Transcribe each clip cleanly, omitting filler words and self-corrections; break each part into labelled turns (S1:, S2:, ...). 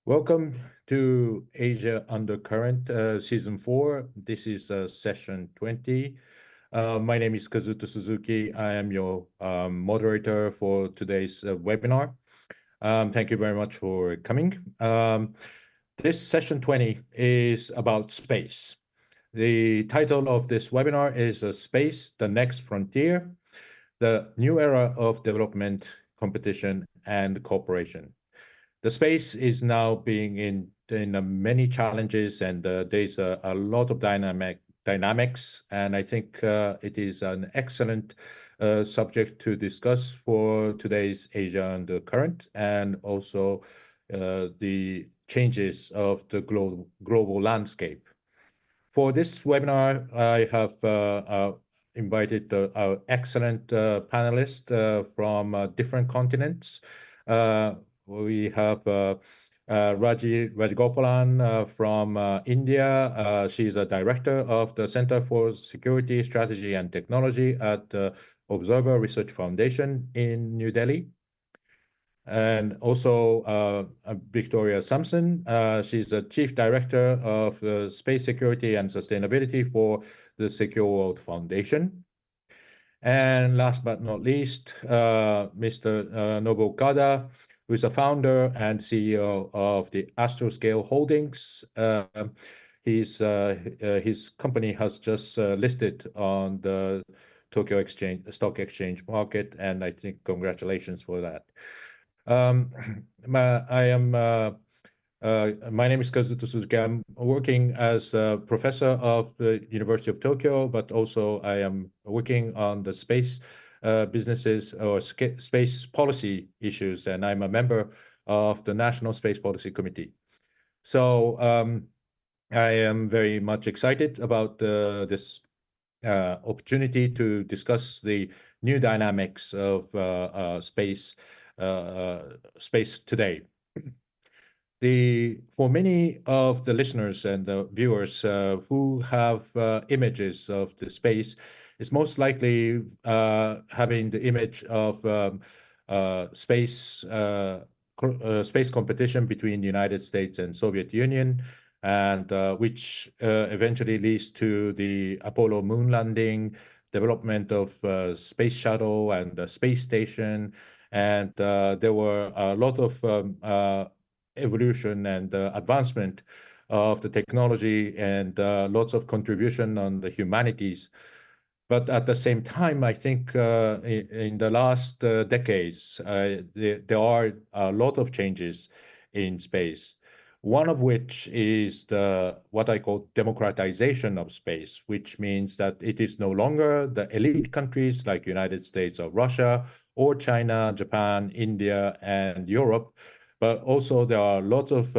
S1: Welcome to Asia Undercurrent Season 4. This is Session 20. My name is Kazuto Suzuki. I am your moderator for today's webinar. Thank you very much for coming. This Session 20 is about space. The title of this webinar is Space, the Next Frontier, the New Era of Development, Competition, and Cooperation. The space is now being in many challenges, and there's a lot of dynamics, and I think it is an excellent subject to discuss for today's Asia Undercurrent, and also the changes of the global landscape. For this webinar, I have invited our excellent panelists from different continents. We have Raji Rajagopalan from India. She's a director of the Center for Security, Strategy, and Technology at the Observer Research Foundation in New Delhi. And also Victoria Samson. She's a chief director of Space Security and Sustainability for the Secure World Foundation. And last but not least, Mr. Nobu Okada, who is a founder and CEO of the Astroscale Holdings. His company has just listed on the Tokyo Stock Exchange market, and I think congratulations for that. My name is Kazuto Suzuki. I'm working as a professor of the University of Tokyo, but also I am working on the space businesses or space policy issues, and I'm a member of the National Space Policy Committee. So I am very much excited about this opportunity to discuss the new dynamics of space today. For many of the listeners and the viewers who have images of the space, it's most likely having the image of space competition between the United States and Soviet Union, and which eventually leads to the Apollo moon landing, development of space shuttle and the space station, and there were a lot of evolution and advancement of the technology and lots of contribution on the humanities. But at the same time, I think in the last decades, there are a lot of changes in space. One of which is what I call democratization of space, which means that it is no longer the elite countries like United States or Russia or China, Japan, India, and Europe, but also there are lots of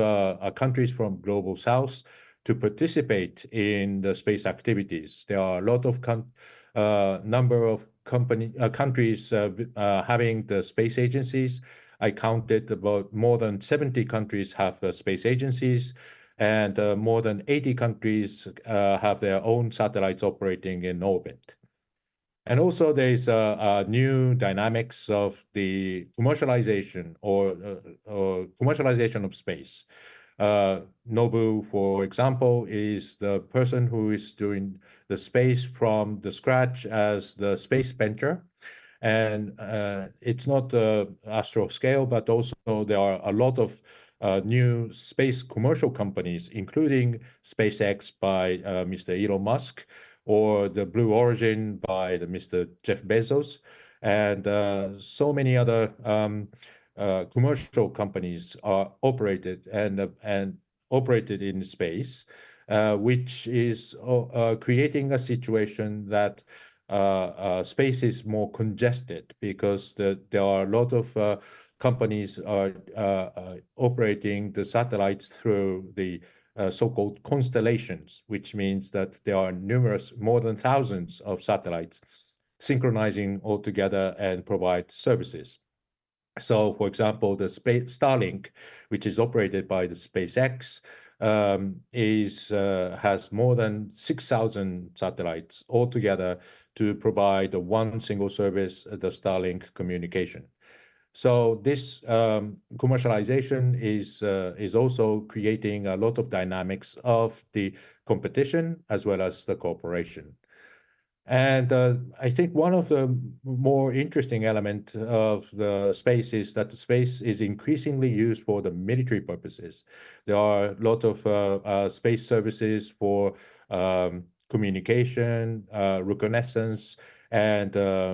S1: countries from Global South to participate in the space activities. There are a lot of number of countries having the space agencies. I counted about more than 70 countries have space agencies, and more than 80 countries have their own satellites operating in orbit. And also there is a new dynamics of the commercialization or commercialization of space. Nobu, for example, is the person who is doing the space from the scratch as the space venture. And it's not Astro scale, but also there are a lot of new space commercial companies, including SpaceX by Mr. Elon Musk, or the Blue Origin by Mr. Jeff Bezos, and so many other commercial companies are operated and operated in space, which is creating a situation that space is more congested because there are a lot of companies are operating the satellites through the so-called constellations, which means that there are more than thousands of satellites synchronizing all together and provide services. So, for example, the Starlink, which is operated by the SpaceX, has more than 6,000 satellites altogether to provide one single service, the Starlink communication. So this commercialization is also creating a lot of dynamics of the competition as well as the cooperation. And I think one of the more interesting elements of the space is that the space is increasingly used for the military purposes. There are a lot of space services for communication, reconnaissance, and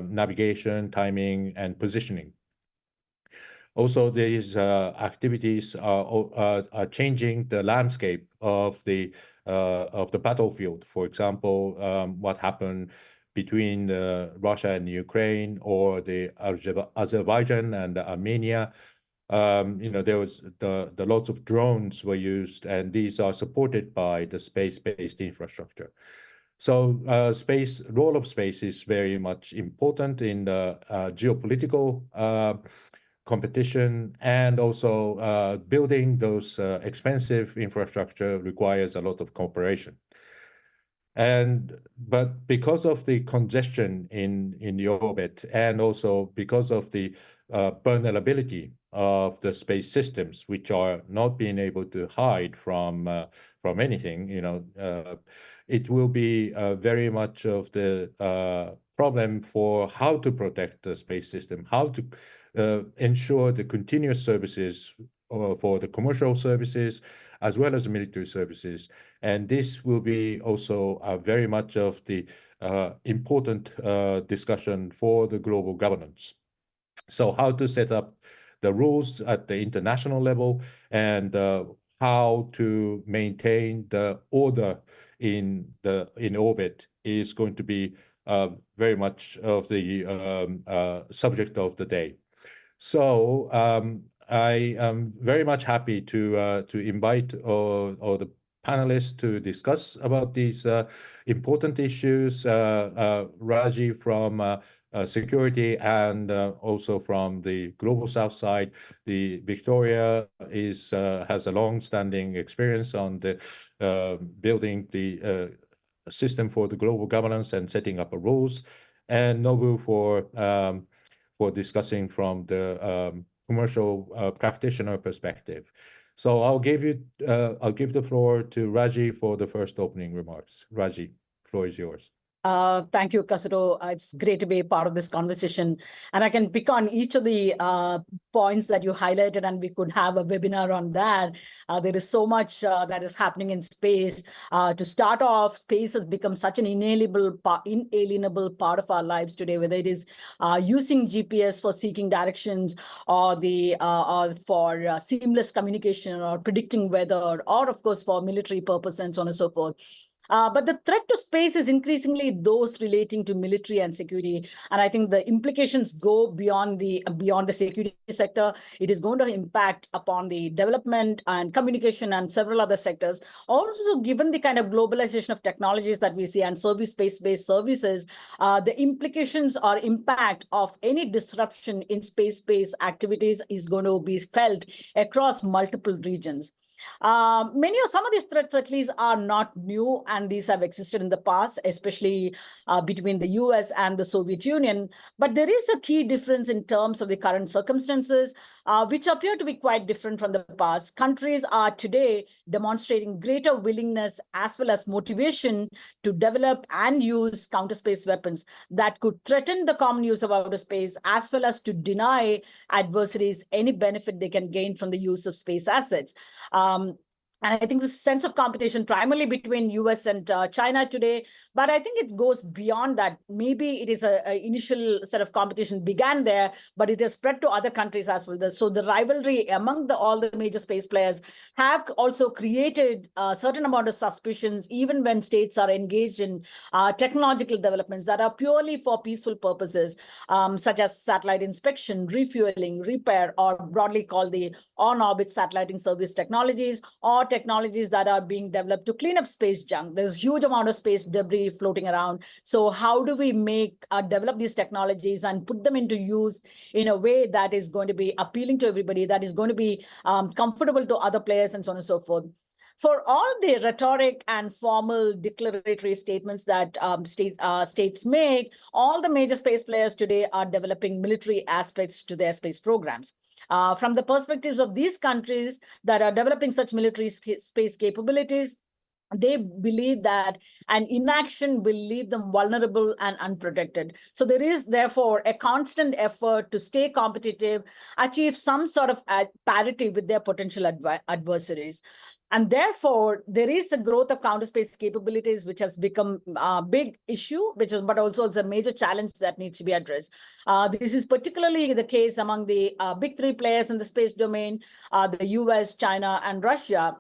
S1: navigation, timing, and positioning. Also, these activities are changing the landscape of the battlefield. For example, what happened between Russia and Ukraine, or the Azerbaijan and Armenia. There was the lots of drones were used, and these are supported by the space-based infrastructure. So role of space is very much important in the geopolitical competition, and also building those expensive infrastructure requires a lot of cooperation. But because of the congestion in the orbit, and also because of the vulnerability of the space systems, which are not being able to hide from anything, it will be very much of the problem for how to protect the space system, how to ensure the continuous services for the commercial services as well as the military services. And this will be also very much of the important discussion for the global governance. So how to set up the rules at the international level, and how to maintain the order in orbit is going to be very much of the subject of the day. So I am very much happy to invite all the panelists to discuss about these important issues. Raji from security, and also from the Global South side. The Victoria has a long-standing experience on the building the system for the global governance and setting up rules, and Nobu for discussing from the commercial practitioner perspective. So I'll give the floor to Raji for the first opening remarks. Raji, floor is yours.
S2: Thank you, Kazuto. It's great to be a part of this conversation. And I can pick on each of the points that you highlighted, and we could have a webinar on that. There is so much that is happening in space. To start off, space has become such an inalienable part of our lives today, whether it is using GPS for seeking directions, or for seamless communication, or predicting weather, or of course for military purpose, and so on and so forth. But the threat to space is increasingly those relating to military and security. And I think the implications go beyond the security sector. It is going to impact upon the development and communication and several other sectors. Also, given the kind of globalization of technologies that we see and space-based services, the implications or impact of any disruption in space-based activities is going to be felt across multiple regions. Some of these threats at least are not new, and these have existed in the past, especially between the US and the Soviet Union. But there is a key difference in terms of the current circumstances, which appear to be quite different from the past. Countries are today demonstrating greater willingness as well as motivation to develop and use counter-space weapons that could threaten the common use of outer space, as well as to deny adversaries any benefit they can gain from the use of space assets. And I think this sense of competition primarily between US and China today, but I think it goes beyond that. Maybe it is an initial set of competition began there, but it has spread to other countries as well. So the rivalry among all the major space players have also created a certain amount of suspicions, even when states are engaged in technological developments that are purely for peaceful purposes, such as satellite inspection, refueling, repair, or broadly called the on-orbit satelliting service technologies, or technologies that are being developed to clean up space junk. There's a huge amount of space debris floating around. So how do we develop these technologies and put them into use in a way that is going to be appealing to everybody, that is going to be comfortable to other players, and so on and so forth? for all the rhetoric and formal declaratory statements that states make, all the major space players today are developing military aspects to their space programs. From the perspectives of these countries that are developing such military space capabilities, they believe that an inaction will leave them vulnerable and unprotected. So there is therefore a constant effort to stay competitive, achieve some sort of parity with their potential adversaries. And therefore, there is a growth of counter space capabilities, which has become a big issue, but also it's a major challenge that needs to be addressed. This is particularly the case among the big three players in the space domain, the US, China, and Russia.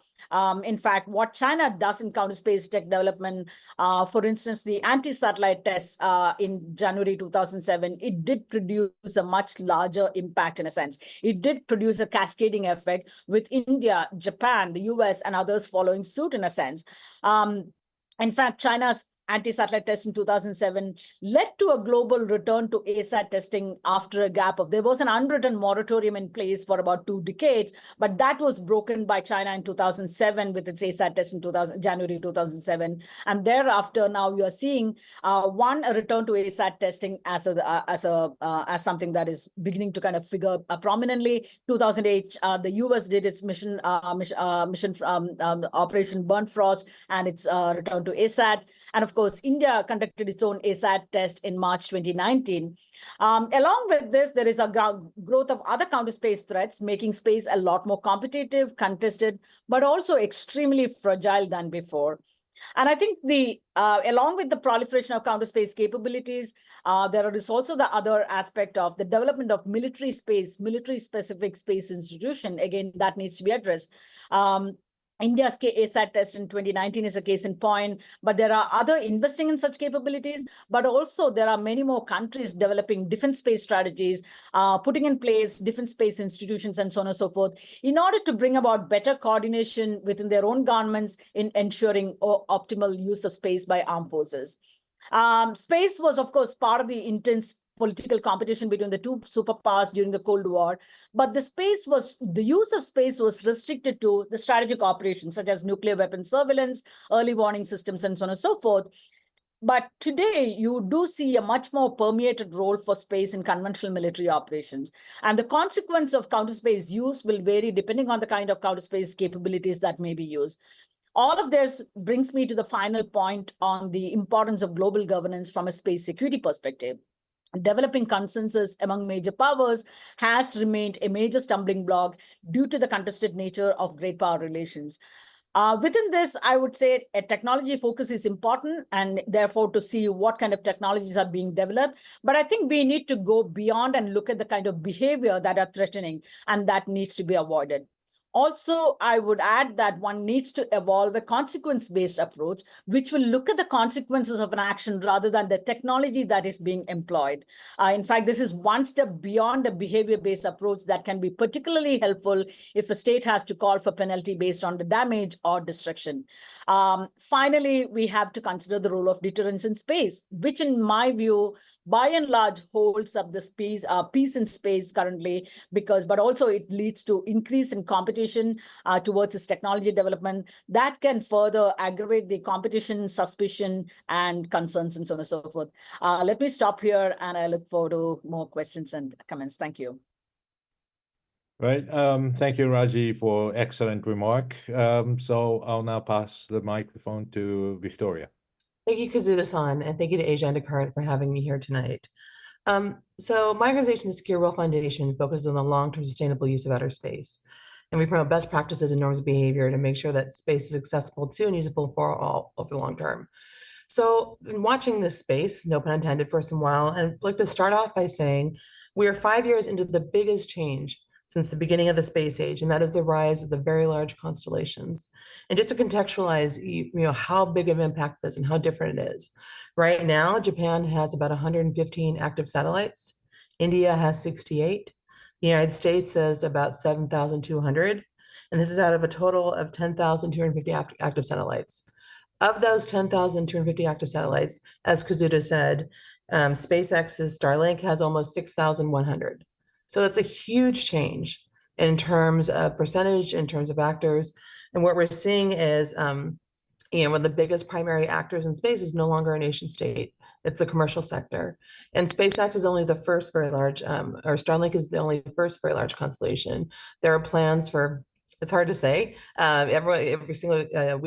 S2: In fact, what China does in counter space tech development, for instance, the anti-satellite tests in January 2007, it did produce a much larger impact in a sense. It did produce a cascading effect with India, Japan, the US, and others following suit in a sense. In fact, China's anti-satellite test in 2007 led to a global return to ASAT testing after a gap of, there was an unwritten moratorium in place for about 2 decades, but that was broken by China in 2007 with its ASAT test in January 2007. And thereafter, now you are seeing a return to ASAT testing as something that is beginning to kind of figure prominently. 2008, the US did its mission Operation Burnt Frost and its return to ASAT. And of course, India conducted its own ASAT test in March 2019. Along with this, there is a growth of other counter space threats, making space a lot more competitive, contested, but also extremely fragile than before. And I think along with the proliferation of counter space capabilities, there is also the other aspect of the development of military space, military-specific space institution. Again, that needs to be addressed. India's ASAT test in 2019 is a case in point, but there are other investing in such capabilities, but also there are many more countries developing defense space strategies, putting in place defense space institutions and so on and so forth, in order to bring about better coordination within their own governments in ensuring optimal use of space by armed forces. Space was, of course, part of the intense political competition between the two superpowers during the Cold War, but the use of space was restricted to the strategic operations such as nuclear weapon surveillance, early warning systems, and so on and so forth. But today, you do see a much more permeated role for space in conventional military operations. And the consequence of counter space use will vary depending on the kind of counter space capabilities that may be used. All of this brings me to the final point on the importance of global governance from a space security perspective. Developing consensus among major powers has remained a major stumbling block due to the contested nature of great power relations. Within this, I would say a technology focus is important, and therefore to see what kind of technologies are being developed. But I think we need to go beyond and look at the kind of behavior that are threatening, and that needs to be avoided. Also, I would add that one needs to evolve a consequence-based approach, which will look at the consequences of an action rather than the technology that is being employed. In fact, this is one step beyond a behavior-based approach that can be particularly helpful if a state has to call for penalty based on the damage or destruction. Finally, we have to consider the role of deterrence in space, which in my view, by and large, holds up this peace in space currently, but also it leads to increase in competition towards this technology development that can further aggravate the competition, suspicion, and concerns, and so on and so forth. Let me stop here, and I look forward to more questions and comments. Thank you.
S1: Right. Thank you, Raji, for excellent remark. So I'll now pass the microphone to Victoria.
S3: Thank you, Kazuto-san, and thank you to Asia Undercurrent for having me here tonight. So my organization, the Secure World Foundation, focuses on the long-term sustainable use of outer space. And we promote best practices and norms of behavior to make sure that space is accessible to and usable for all over the long term. So I've been watching this space, no pun intended, for some while, and I'd like to start off by saying we are 5 years into the biggest change since the beginning of the space age, and that is the rise of the very large constellations. And just to contextualize, how big of an impact this and how different it is. Right now, Japan has about 115 active satellites. India has 68. The United States has about 7,200. And this is out of a total of 10,250 active satellites. Of those 10,250 active satellites, as Kazuto said, SpaceX's Starlink has almost 6,100. So that's a huge change. in terms of percentage, in terms of actors. And what we're seeing is, one of the biggest primary actors in space is no longer a nation state. It's the commercial sector. And SpaceX is only the first very large, or Starlink is the only first very large constellation. There are plans for, it's hard to say, every single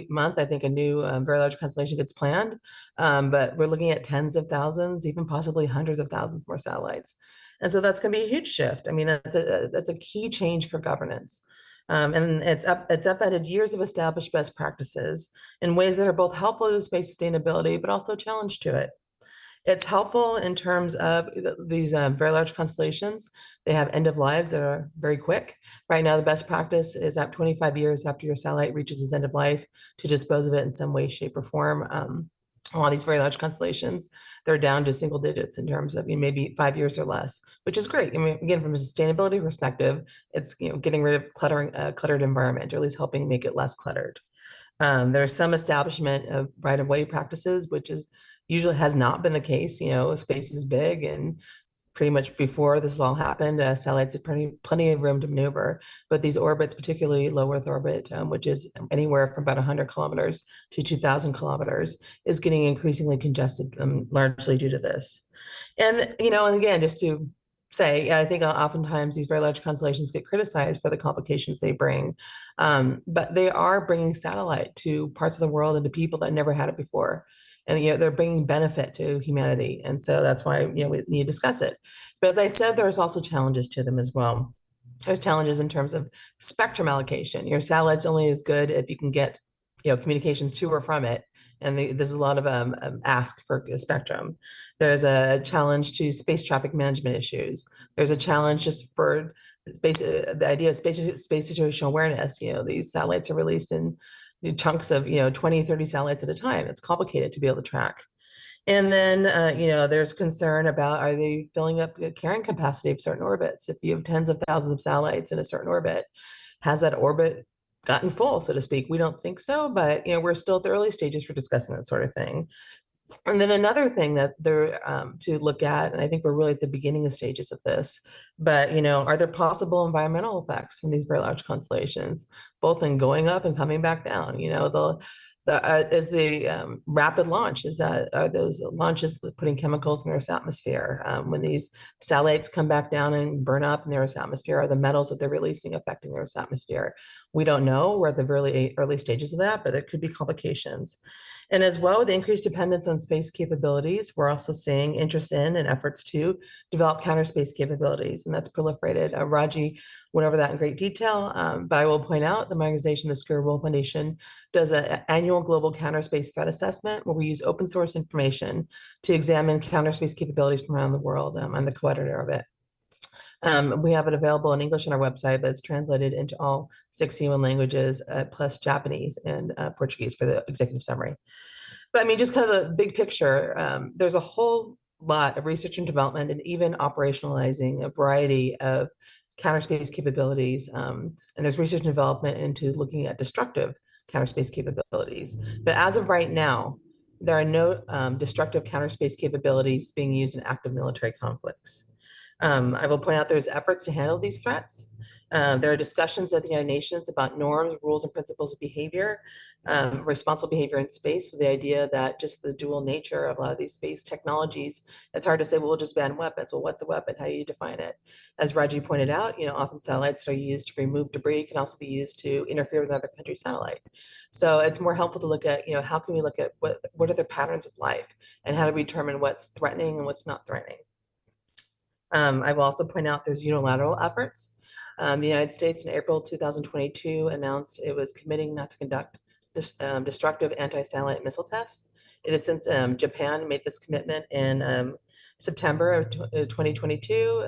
S3: month, I think a new very large constellation gets planned, but we're looking at tens of thousands, even possibly hundreds of thousands more satellites. And so that's going to be a huge shift. I mean, that's a key change for governance. And it's upended years of established best practices in ways that are both helpful to space sustainability, but also a challenge to it. It's helpful in terms of these very large constellations. They have end of lives that are very quick. Right now, the best practice is at 25 years after your satellite reaches its end of life to dispose of it in some way, shape, or form. All these very large constellations, they're down to single digits in terms of maybe 5 years or less, which is great. I mean, again, from a sustainability perspective, it's getting rid of cluttered environment, or at least helping make it less cluttered. There's some establishment of right-of-way practices, which is usually has not been the case. Space is big, and pretty much before this all happened, satellites had plenty of room to maneuver. But these orbits, particularly low Earth orbit, which is anywhere from about 100 kilometers to 2,000 kilometers, is getting increasingly congested, largely due to this. And again, just to say, I think oftentimes these very large constellations get criticized for the complications they bring, but they are bringing satellite to parts of the world and to people that never had it before. And they're bringing benefit to humanity, and so that's why we need to discuss it. But as I said, there's also challenges to them as well. There's challenges in terms of spectrum allocation. Your satellite's only as good if you can get communications to or from it, and there's a lot of ask for spectrum. There's a challenge to space traffic management issues. There's a challenge just for the idea of space situational awareness. These satellites are released in chunks of 20, 30 satellites at a time. It's complicated to be able to track. And then there's concern about, are they filling up the carrying capacity of certain orbits? If you have tens of thousands of satellites in a certain orbit, has that orbit gotten full, so to speak? We don't think so, but we're still at the early stages for discussing that sort of thing. And then another thing that they're to look at, and I think we're really at the beginning of stages of this, but are there possible environmental effects from these very large constellations, both in going up and coming back down? Is the rapid launch, are those launches putting chemicals in the Earth's atmosphere? When these satellites come back down and burn up in the Earth's atmosphere, are the metals that they're releasing affecting the Earth's atmosphere? We don't know. We're at the very early stages of that, but there could be complications. And as well, with increased dependence on space capabilities, we're also seeing interest in and efforts to develop counter space capabilities, and that's proliferated. Raji went over that in great detail, but I will point out the organization, the Secure World Foundation, does an annual global counter space threat assessment where we use open source information to examine counter space capabilities from around the world. I'm the co-editor of it. We have it available in English on our website, but it's translated into all 6 human languages, plus Japanese and Portuguese for the executive summary. But I mean, just kind of a big picture, there's a whole lot of research and development and even operationalizing a variety of counter space capabilities. And there's research and development into looking at destructive counter space capabilities. But as of right now, there are no destructive counter space capabilities being used in active military conflicts. I will point out there's efforts to handle these threats. There are discussions at the United Nations about norms, rules, and principles of behavior, responsible behavior in space, with the idea that just the dual nature of a lot of these space technologies, it's hard to say, well, we'll just ban weapons. Well, what's a weapon? How do you define it? As Raji pointed out, often satellites are used to remove debris, can also be used to interfere with another country's satellite. So it's more helpful to look at, how can we look at what are the patterns of life, and how do we determine what's threatening and what's not threatening? I will also point out there's unilateral efforts. The United States in April 2022 announced it was committing not to conduct this destructive anti-satellite missile tests. It has since Japan made this commitment in September of 2022.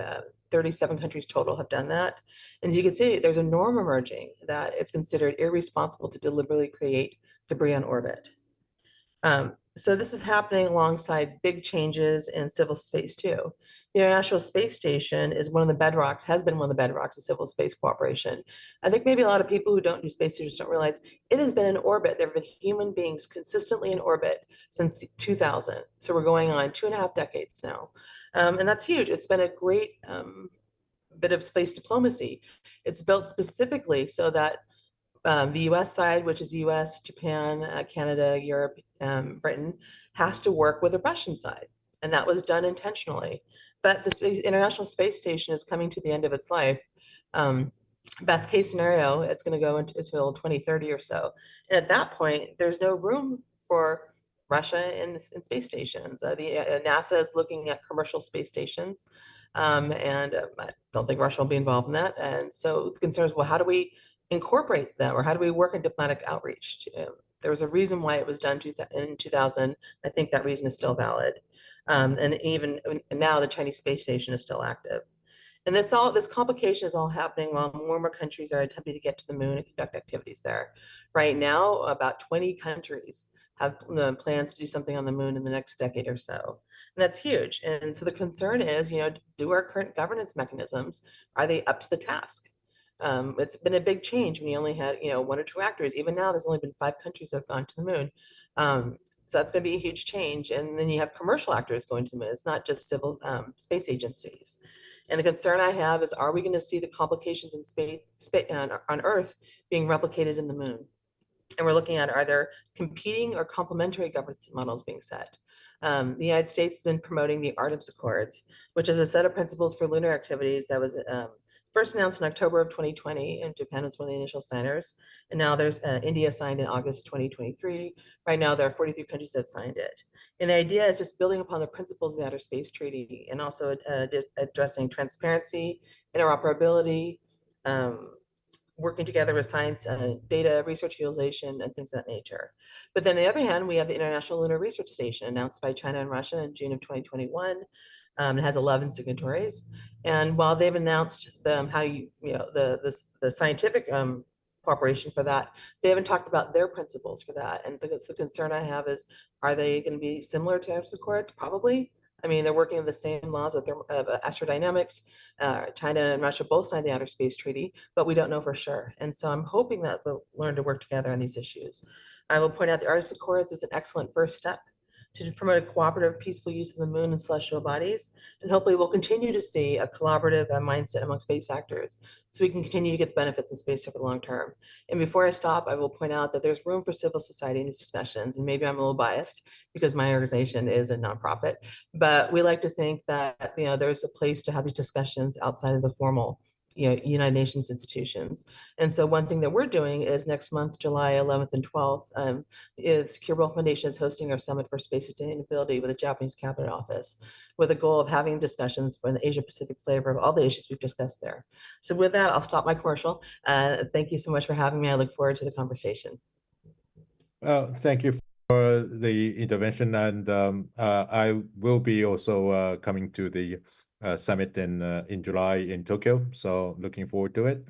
S3: 37 countries total have done that. And as you can see, there's a norm emerging that it's considered irresponsible to deliberately create debris on orbit. So this is happening alongside big changes in civil space too. The International Space Station is one of the bedrocks, has been one of the bedrocks of civil space cooperation. I think maybe a lot of people who don't do space stations don't realize it has been in orbit. There have been human beings consistently in orbit since 2000. So we're going on 2.5 decades now. And that's huge. It's been a great bit of space diplomacy. It's built specifically so that the US side, which is US, Japan, Canada, Europe, Britain, has to work with the Russian side. And that was done intentionally. But the International Space Station is coming to the end of its life. Best case scenario, it's going to go until 2030 or so. And at that point, there's no room for Russia in space stations. NASA is looking at commercial space stations. I don't think Russia will be involved in that. And so the concern is, well, how do we incorporate them, or how do we work in diplomatic outreach? There was a reason why it was done in 2000. I think that reason is still valid. And even now, the Chinese space station is still active. And this complication is all happening while more and more countries are attempting to get to the moon and conduct activities there. Right now, about 20 countries have plans to do something on the moon in the next decade or so. And that's huge. And so the concern is, do our current governance mechanisms, are they up to the task? It's been a big change when you only had, 1 or 2 actors. Even now, there's only been 5 countries that have gone to the moon. So that's going to be a huge change. And then you have commercial actors going to the moon. It's not just civil space agencies. And the concern I have is, are we going to see the complications in space on Earth being replicated in the moon? And we're looking at, are there competing or complementary governance models being set? The United States has been promoting the Artemis Accords, which is a set of principles for lunar activities that was first announced in October of 2020, and Japan was one of the initial signers. And now there's India signed in August 2023. Right now, there are 43 countries that have signed it. And the idea is just building upon the principles of the Outer Space Treaty, and also addressing transparency, interoperability, working together with science, data, research utilization, and things of that nature. But then on the other hand, we have the International Lunar Research Station, announced by China and Russia in June of 2021. It has 11 signatories. And while they've announced the scientific cooperation for that, they haven't talked about their principles for that. And the concern I have is, are they going to be similar to Artemis Accords? Probably. I mean, they're working with the same laws of astrodynamics. China and Russia both signed the Outer Space Treaty, but we don't know for sure. And so I'm hoping that they'll learn to work together on these issues. I will point out the Artemis Accords is an excellent first step to promote a cooperative, peaceful use of the moon and celestial bodies. And hopefully we'll continue to see a collaborative mindset among space actors, so we can continue to get the benefits of space over the long term. And before I stop, I will point out that there's room for civil society in these discussions. And maybe I'm a little biased because my organization is a nonprofit, but we like to think that there's a place to have these discussions outside of the formal United Nations institutions. And so one thing that we're doing is next month, July 11th and 12th, Secure World Foundation is hosting our Summit for Space Sustainability with the Japanese Cabinet Office, with a goal of having discussions for the Asia Pacific flavor of all the issues we've discussed there. So with that, I'll stop my commercial. Thank you so much for having me. I look forward to the conversation.
S1: Thank you for the intervention. And I will be also coming to the summit in July in Tokyo, so looking forward to it.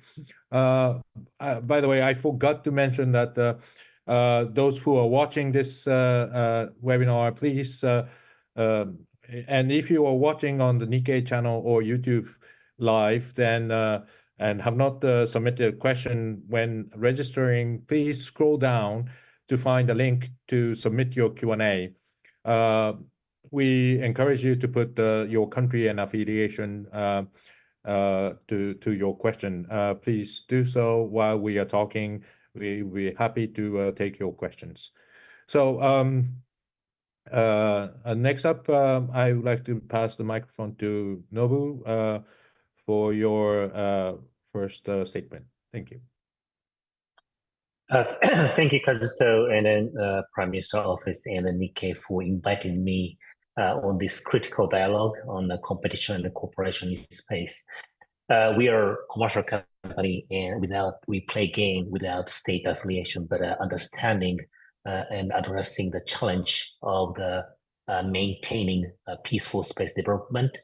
S1: By the way, I forgot to mention that those who are watching this webinar, please, and if you are watching on the Nikkei channel or YouTube live, then and have not submitted a question when registering, please scroll down to find a link to submit your Q&A. We encourage you to put your country and affiliation to your question. Please do so while we are talking. We're happy to take your questions. So next up, I would like to pass the microphone to Nobu for your first statement. Thank you.
S4: Thank you, Kazuto, and then Prime Minister Office and the Nikkei for inviting me on this critical dialogue on the competition and the cooperation in space. We are a commercial company, and we play game without state affiliation, but understanding and addressing the challenge of the maintaining peaceful space development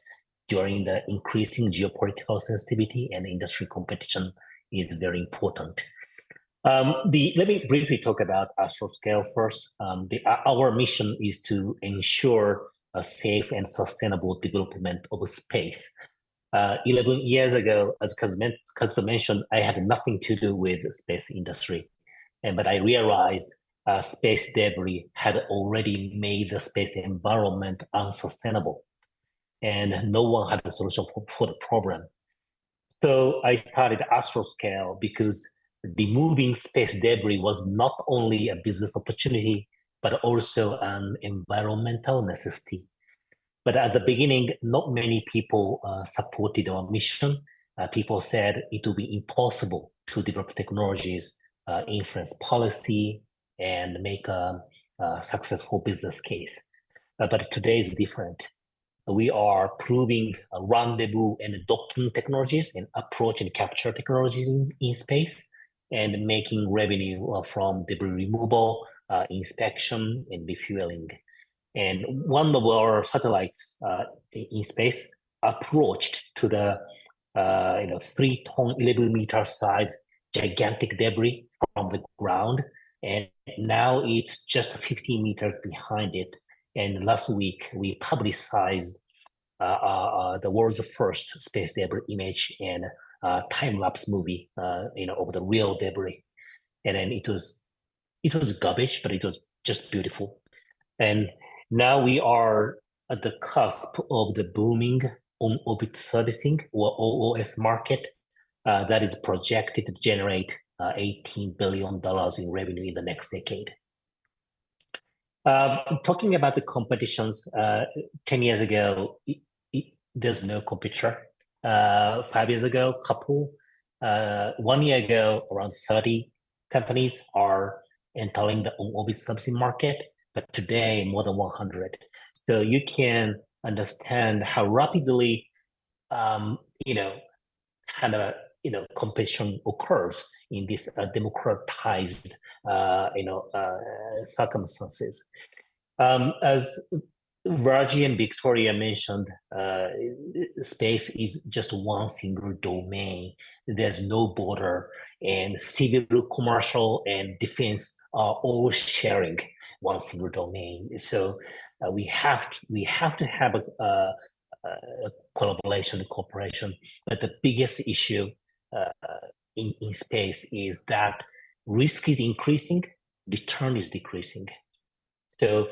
S4: during the increasing geopolitical sensitivity and industry competition is very important. Let me briefly talk about Astroscale first. Our mission is to ensure a safe and sustainable development of space. 11 years ago, as Kazuto mentioned, I had nothing to do with the space industry, but I realized space debris had already made the space environment unsustainable, and no one had a solution for the problem. So I started Astroscale because removing space debris was not only a business opportunity, but also an environmental necessity. But at the beginning, not many people supported our mission. People said it would be impossible to develop technologies, influence policy, and make a successful business case. But today is different. We are proving rendezvous and docking technologies and approach and capture technologies in space, and making revenue from debris removal, inspection, and refueling. And one of our satellites in space approached to the 3-ton, 11-meter size gigantic debris from the ground, and now it's just 15 meters behind it. And last week we publicized the world's first space debris image and time-lapse movie, of the real debris. And then it was garbage, but it was just beautiful. And now we are at the cusp of the booming on-orbit servicing, or OOS market, that is projected to generate $18 billion in revenue in the next decade. Talking about the competitions, 10 years ago, there's no competitor. 5 years ago, couple. 1 year ago, around 30 companies are entering the on-orbit servicing market. But today, more than 100. So you can understand how rapidly, competition occurs in this democratized, circumstances. As Raji and Victoria mentioned, space is just one single domain. There's no border, and civil, commercial, and defense are all sharing one single domain. So we have to have a collaboration, cooperation. But the biggest issue in space is that risk is increasing, return is decreasing. So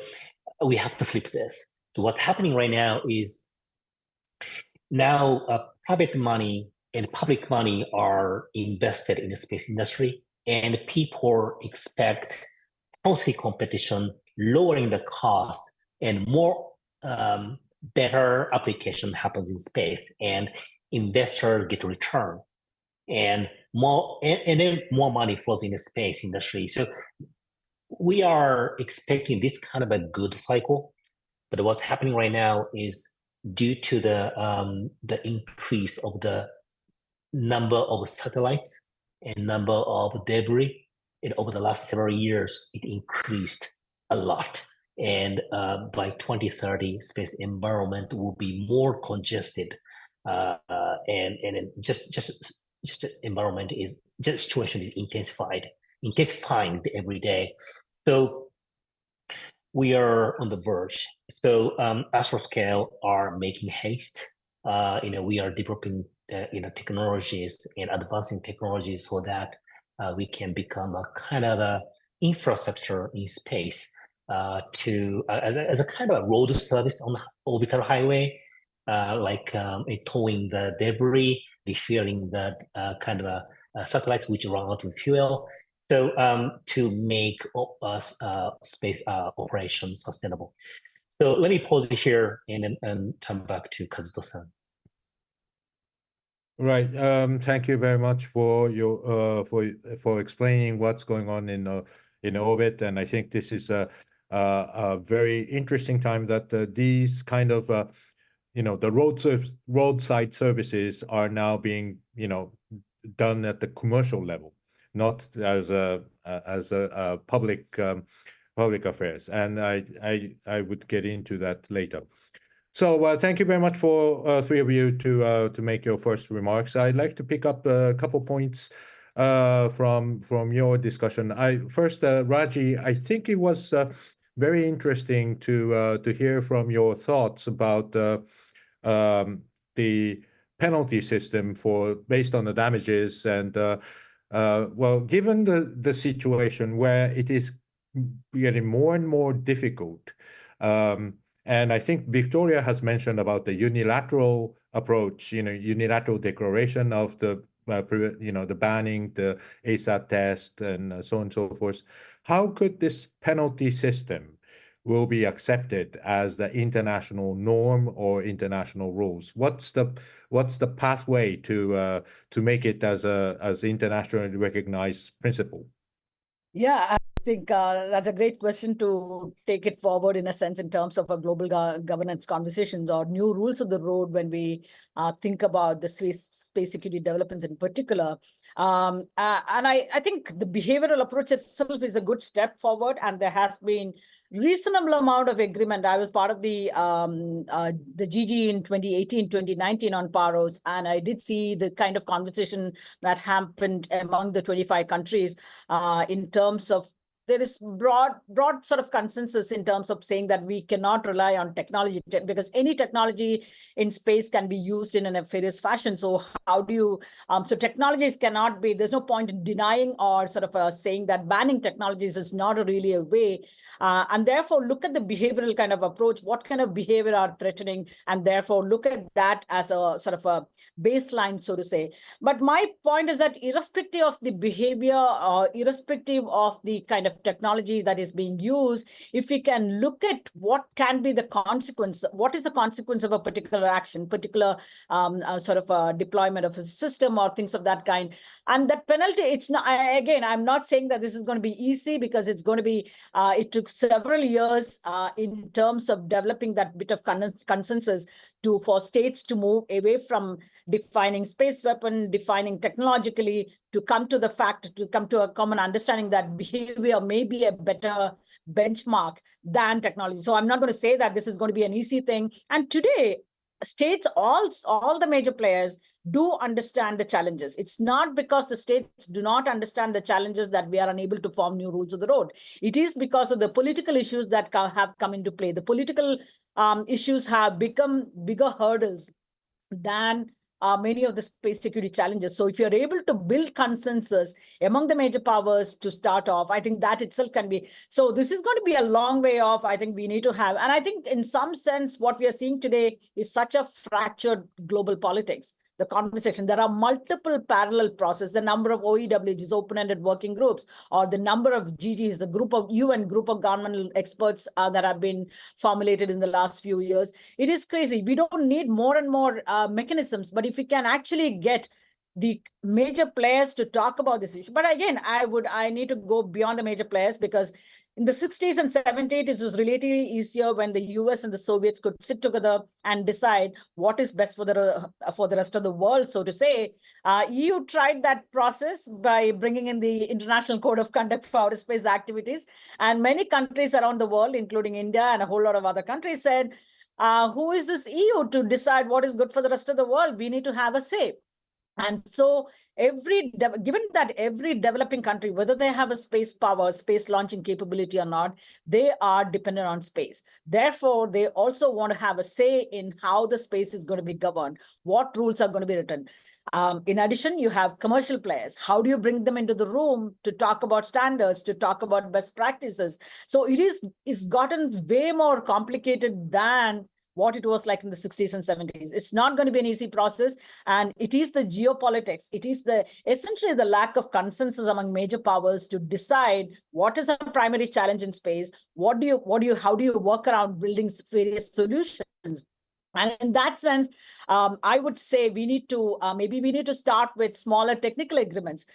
S4: we have to flip this. So what's happening right now is private money and public money are invested in the space industry, and people expect healthy competition, lowering the cost, and more better application happens in space, and investors get a return, and then more money flows in the space industry. So we are expecting this kind of a good cycle. But what's happening right now is, due to the increase of the number of satellites and number of debris, and over the last several years, it increased a lot. And by 2030, space environment will be more congested, and just the environment is just situation is intensifying every day. So we are on the verge. So Astroscale are making haste. We are developing technologies and advancing technologies so that we can become a kind of a infrastructure in space as a kind of a road service on the orbital highway, towing the debris, refueling the kind of satellites which run out of fuel. So to make space operation sustainable. So let me pause here and turn back to Kazuto-san.
S1: Right. Thank you very much for your for explaining what's going on in orbit, and I think this is a very interesting time that these kind of the roadside services are now being done at the commercial level, not as a public affairs, and I would get into that later. So thank you very much for three of you to make your first remarks. I'd like to pick up a couple points from your discussion. First, Raji, I think it was very interesting to hear from your thoughts about the penalty system based on the damages, and well, given the situation where it is getting more and more difficult, And I think Victoria has mentioned about the unilateral approach, unilateral declaration of the, the banning, the ASAT test, and so on and so forth. How could this penalty system will be accepted as the international norm or international rules? What's the pathway to make it as internationally recognized principle?
S2: Yeah, I think that's a great question to take it forward in a sense in terms of a global governance conversations or new rules of the road when we think about the space security developments in particular. And I think the behavioral approach itself is a good step forward, and there has been reasonable amount of agreement. I was part of the GG in 2018, 2019 on PAROS, and I did see the kind of conversation that happened among the 25 countries in terms of there is broad sort of consensus in terms of saying that we cannot rely on technology because any technology in space can be used in a nefarious fashion. So how do you, so technologies cannot be, there's no point in denying or sort of saying that banning technologies is not really a way. And therefore, look at the behavioral kind of approach, what kind of behavior are threatening, and therefore look at that as a sort of a baseline, so to say. But my point is that irrespective of the behavior or irrespective of the kind of technology that is being used, if we can look at what can be the consequence, what is the consequence of a particular action, particular sort of a deployment of a system or things of that kind. And that penalty, it's not, again, I'm not saying that this is going to be easy because it's going to be, it took several years in terms of developing that bit of consensus for states to move away from defining space weapon, defining technologically, to come to the fact, to come to a common understanding that behavior may be a better benchmark than technology. So I'm not going to say that this is going to be an easy thing. And today, states, all the major players do understand the challenges. It's not because the states do not understand the challenges that we are unable to form new rules of the road. It is because of the political issues that have come into play. The political issues have become bigger hurdles than many of the space security challenges. So if you're able to build consensus among the major powers to start off, I think that itself can be. So this is going to be a long way off. I think we need to have, and I think in some sense, what we are seeing today is such a fractured global politics. The conversation, there are multiple parallel processes, the number of OEWGs, open-ended working groups, or the number of GGs, the group of UN group of governmental experts that have been formulated in the last few years. It is crazy. We don't need more and more mechanisms, but if we can actually get the major players to talk about this issue. But again, I need to go beyond the major players, because in the 60s and 70s, it was relatively easier when the US and the Soviets could sit together and decide what is best for the rest of the world, so to say. EU tried that process by bringing in the International Code of Conduct for Outer Space Activities. And many countries around the world, including India and a whole lot of other countries, said, who is this EU to decide what is good for the rest of the world? We need to have a say. And so given that every developing country, whether they have a space power, space launching capability or not, they are dependent on space. Therefore, they also want to have a say in how the space is going to be governed, what rules are going to be written. In addition, you have commercial players. How do you bring them into the room to talk about standards, to talk about best practices? So it's gotten way more complicated than what it was like in the 60s and 70s. It's not going to be an easy process. And it is the geopolitics. It is essentially the lack of consensus among major powers to decide what is a primary challenge in space. How do you work around building various solutions? And in that sense, I would say maybe we need to start with smaller technical agreements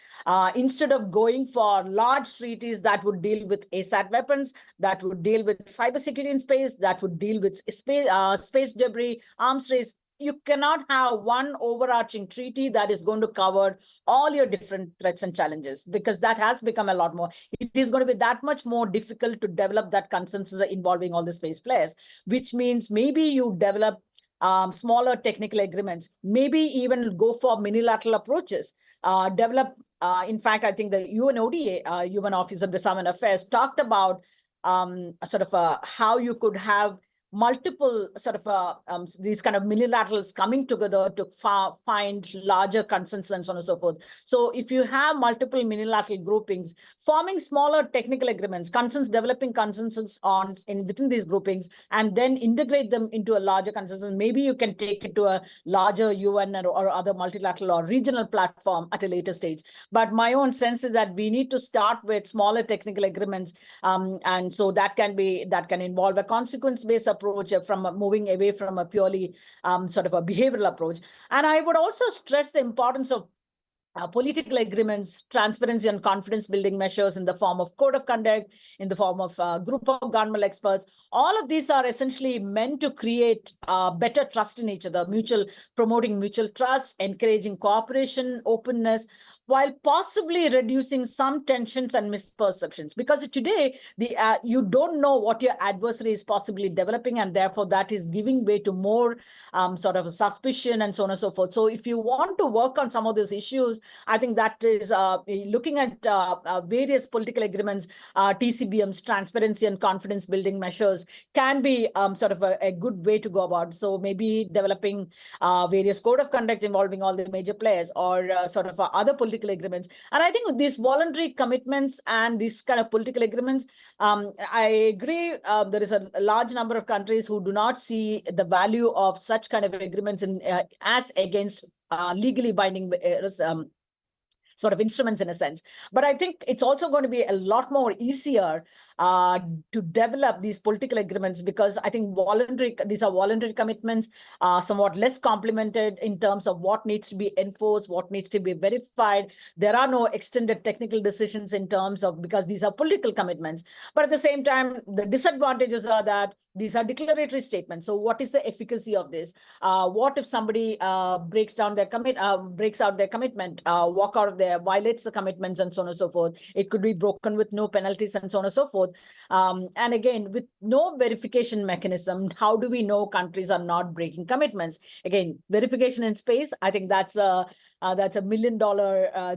S2: instead of going for large treaties that would deal with ASAT weapons, that would deal with cybersecurity in space, that would deal with space debris, arms race. You cannot have one overarching treaty that is going to cover all your different threats and challenges, because that has become a lot more. It is going to be that much more difficult to develop that consensus involving all the space players, which means maybe you develop smaller technical agreements, maybe even go for unilateral approaches, in fact, I think the UNODA, Human Office of Disarmament Affairs, talked about how you could have multiple sort of these kind of minilaterals coming together to find larger consensus and so on and so forth. So if you have multiple minilateral groupings, forming smaller technical agreements, developing consensus within these groupings, and then integrate them into a larger consensus, maybe you can take it to a larger UN or other multilateral or regional platform at a later stage. But my own sense is that we need to start with smaller technical agreements, and so that can involve a consequence-based approach from moving away from a purely sort of a behavioral approach. And I would also stress the importance of political agreements, transparency and confidence building measures in the form of code of conduct, in the form of a group of governmental experts. All of these are essentially meant to create better trust in each other, promoting mutual trust, encouraging cooperation, openness, while possibly reducing some tensions and misperceptions. Because today, you don't know what your adversary is possibly developing, and therefore that is giving way to more sort of a suspicion and so on and so forth. So if you want to work on some of those issues, I think that is looking at various political agreements, TCBMs, transparency and confidence building measures can be sort of a good way to go about. So maybe developing various code of conduct involving all the major players, or sort of other political agreements. And I think these voluntary commitments and these kind of political agreements, I agree, there is a large number of countries who do not see the value of such kind of agreements as against legally binding sort of instruments in a sense. But I think it's also going to be a lot more easier to develop these political agreements, because I think these are voluntary commitments, somewhat less complemented in terms of what needs to be enforced, what needs to be verified. There are no extended technical decisions in terms of, because these are political commitments. But at the same time, the disadvantages are that these are declaratory statements. So what is the efficacy of this? What if somebody breaks out their commitment, walk out of there, violates the commitments and so on and so forth? It could be broken with no penalties and so on and so forth. And again, with no verification mechanism, how do we know countries are not breaking commitments? Again, verification in space, I think that's a $1 million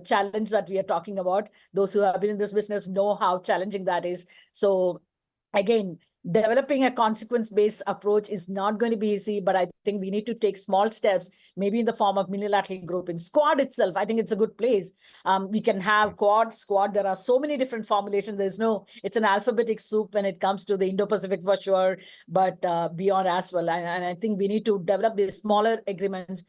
S2: challenge that we are talking about. Those who have been in this business know how challenging that is. So again, developing a consequence-based approach is not going to be easy, but I think we need to take small steps, maybe in the form of minilateral grouping. Squad itself, I think it's a good place. We can have quad, squad. There are so many different formulations. It's an alphabetic soup when it comes to the Indo-Pacific for sure, but beyond as well. And I think we need to develop these smaller agreements,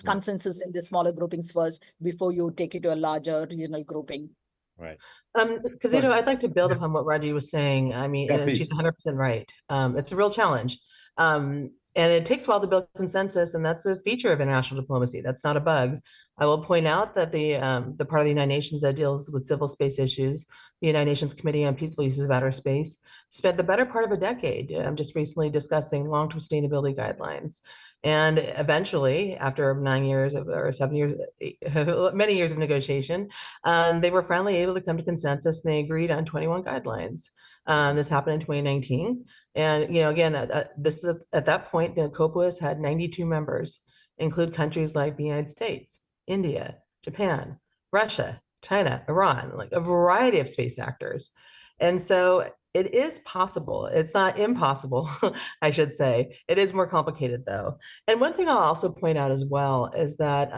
S2: consensus in the smaller groupings first, before you take it to a larger regional grouping.
S1: Right.
S3: Kazuto, I'd like to build upon what Raji was saying. I mean, and she's 100% right. It's a real challenge. And it takes a while to build consensus, and that's a feature of international diplomacy. That's not a bug. I will point out that the part of the United Nations that deals with civil space issues, the United Nations Committee on Peaceful Uses of Outer Space, spent the better part of a decade just recently discussing long-term sustainability guidelines. And eventually, after 9 years or 7 years, many years of negotiation, they were finally able to come to consensus, and they agreed on 21 guidelines. This happened in 2019. And, again, this is at that point, the COPUOS had 92 members, include countries like the United States, India, Japan, Russia, China, Iran, like a variety of space actors. And so it is possible. It's not impossible, I should say. It is more complicated, though. And one thing I'll also point out as well is that,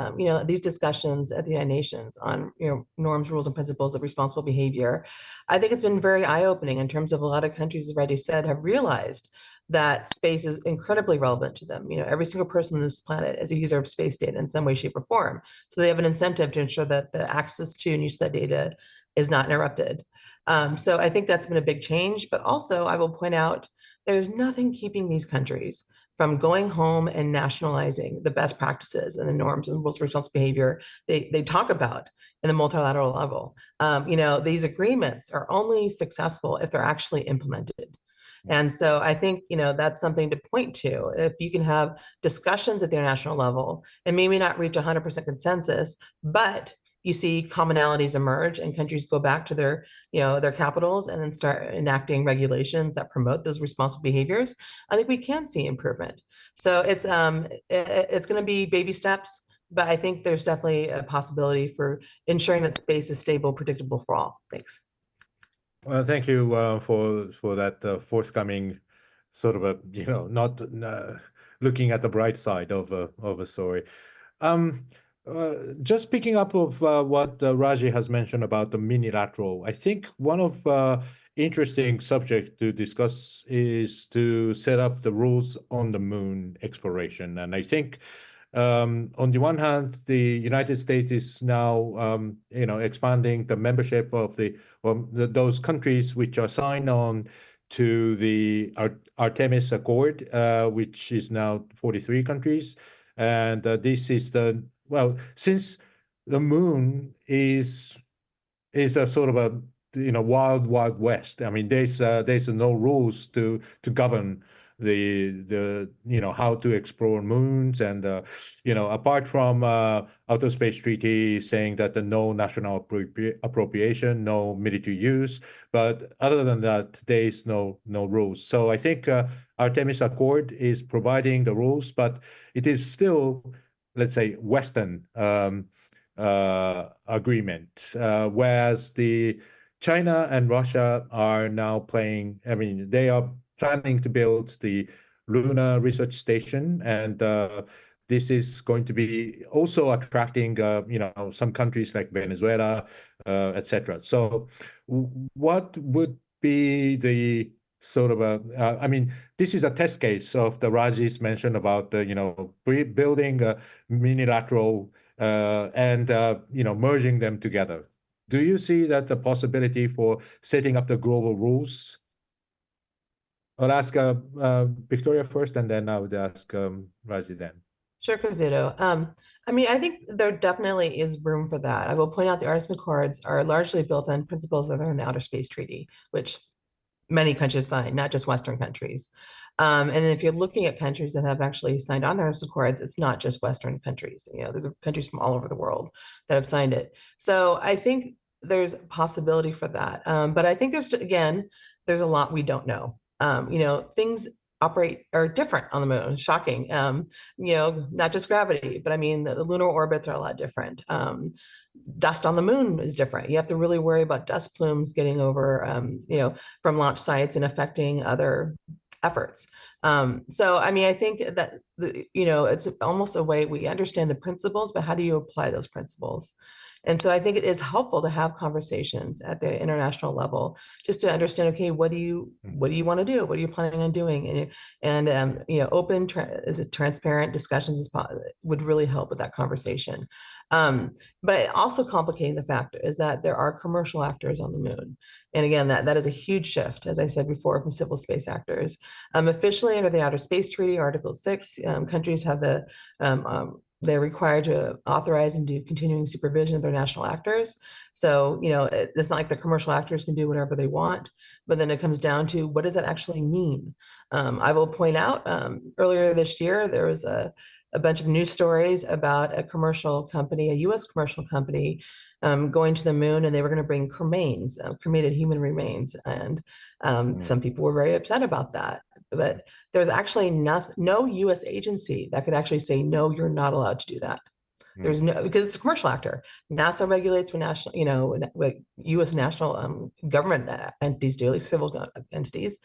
S3: these discussions at the United Nations on, norms, rules, and principles of responsible behavior, I think it's been very eye-opening in terms of a lot of countries, as Raji said, have realized that space is incredibly relevant to them. Every single person on this planet is a user of space data in some way, shape, or form. So they have an incentive to ensure that the access to and use of that data is not interrupted. So I think that's been a big change, but also I will point out there's nothing keeping these countries from going home and nationalizing the best practices and the norms and rules of responsible behavior they talk about in the multilateral level. These agreements are only successful if they're actually implemented. And so I think, that's something to point to. If you can have discussions at the international level and maybe not reach 100% consensus, but you see commonalities emerge and countries go back to their capitals and then start enacting regulations that promote those responsible behaviors, I think we can see improvement. So it's going to be baby steps, but I think there's definitely a possibility for ensuring that space is stable, predictable for all. Thanks.
S1: Well, thank you for that forthcoming sort of a, not looking at the bright side of a story. Just picking up of what Raji has mentioned about the minilateral, I think one of interesting subject to discuss is to set up the rules on the moon exploration. And I think on the one hand, the United States is now, expanding the membership of those countries which are signed on to the Artemis Accord, which is now 43 countries. And this is since the moon is a sort of a wild west. I mean, there's no rules to govern the how to explore moons, and apart from Outer Space Treaty saying that no national appropriation, no military use, but other than that, there is no rules. So I think Artemis Accord is providing the rules, but it is still, let's say, Western agreement, whereas the China and Russia are now playing. I mean, they are planning to build the lunar research station, and this is going to be also attracting, some countries like Venezuela, etc. So, what would be the sort of I mean, this is a test case of the Raji's mention about building a minilateral and merging them together. Do you see that the possibility for setting up the global rules? I'll ask Victoria first, and then I would ask Raji then.
S3: Sure, Kazuto. I mean, I think there definitely is room for that. I will point out the Artemis Accords are largely built on principles that are in the Outer Space Treaty, which many countries signed, not just Western countries. And if you're looking at countries that have actually signed on the Artemis Accords, it's not just Western countries. There's countries from all over the world that have signed it. So I think there's a possibility for that. But I think there's a lot we don't know. Things are different on the moon. Shocking. Not just gravity, but I mean, the lunar orbits are a lot different. Dust on the moon is different. You have to really worry about dust plumes getting over, from launch sites and affecting other efforts. So, I mean, I think that, it's almost a way we understand the principles, but how do you apply those principles? And so I think it is helpful to have conversations at the international level, just to understand, okay, what do you want to do? What are you planning on doing? And open, transparent discussions would really help with that conversation. But also complicating the factor is that there are commercial actors on the moon. And again, that is a huge shift, as I said before, from civil space actors. Officially under the Outer Space Treaty, Article 6, countries have they're required to authorize and do continuing supervision of their national actors. So, it's not like the commercial actors can do whatever they want, but then it comes down to, what does that actually mean? I will point out, earlier this year, there was a bunch of news stories about a commercial company, a US commercial company, going to the moon, and they were going to bring cremated human remains. And some people were very upset about that. But there's actually no US agency that could actually say, no, you're not allowed to do that. There's because it's a commercial actor. NASA regulates what US national government entities do, civil entities.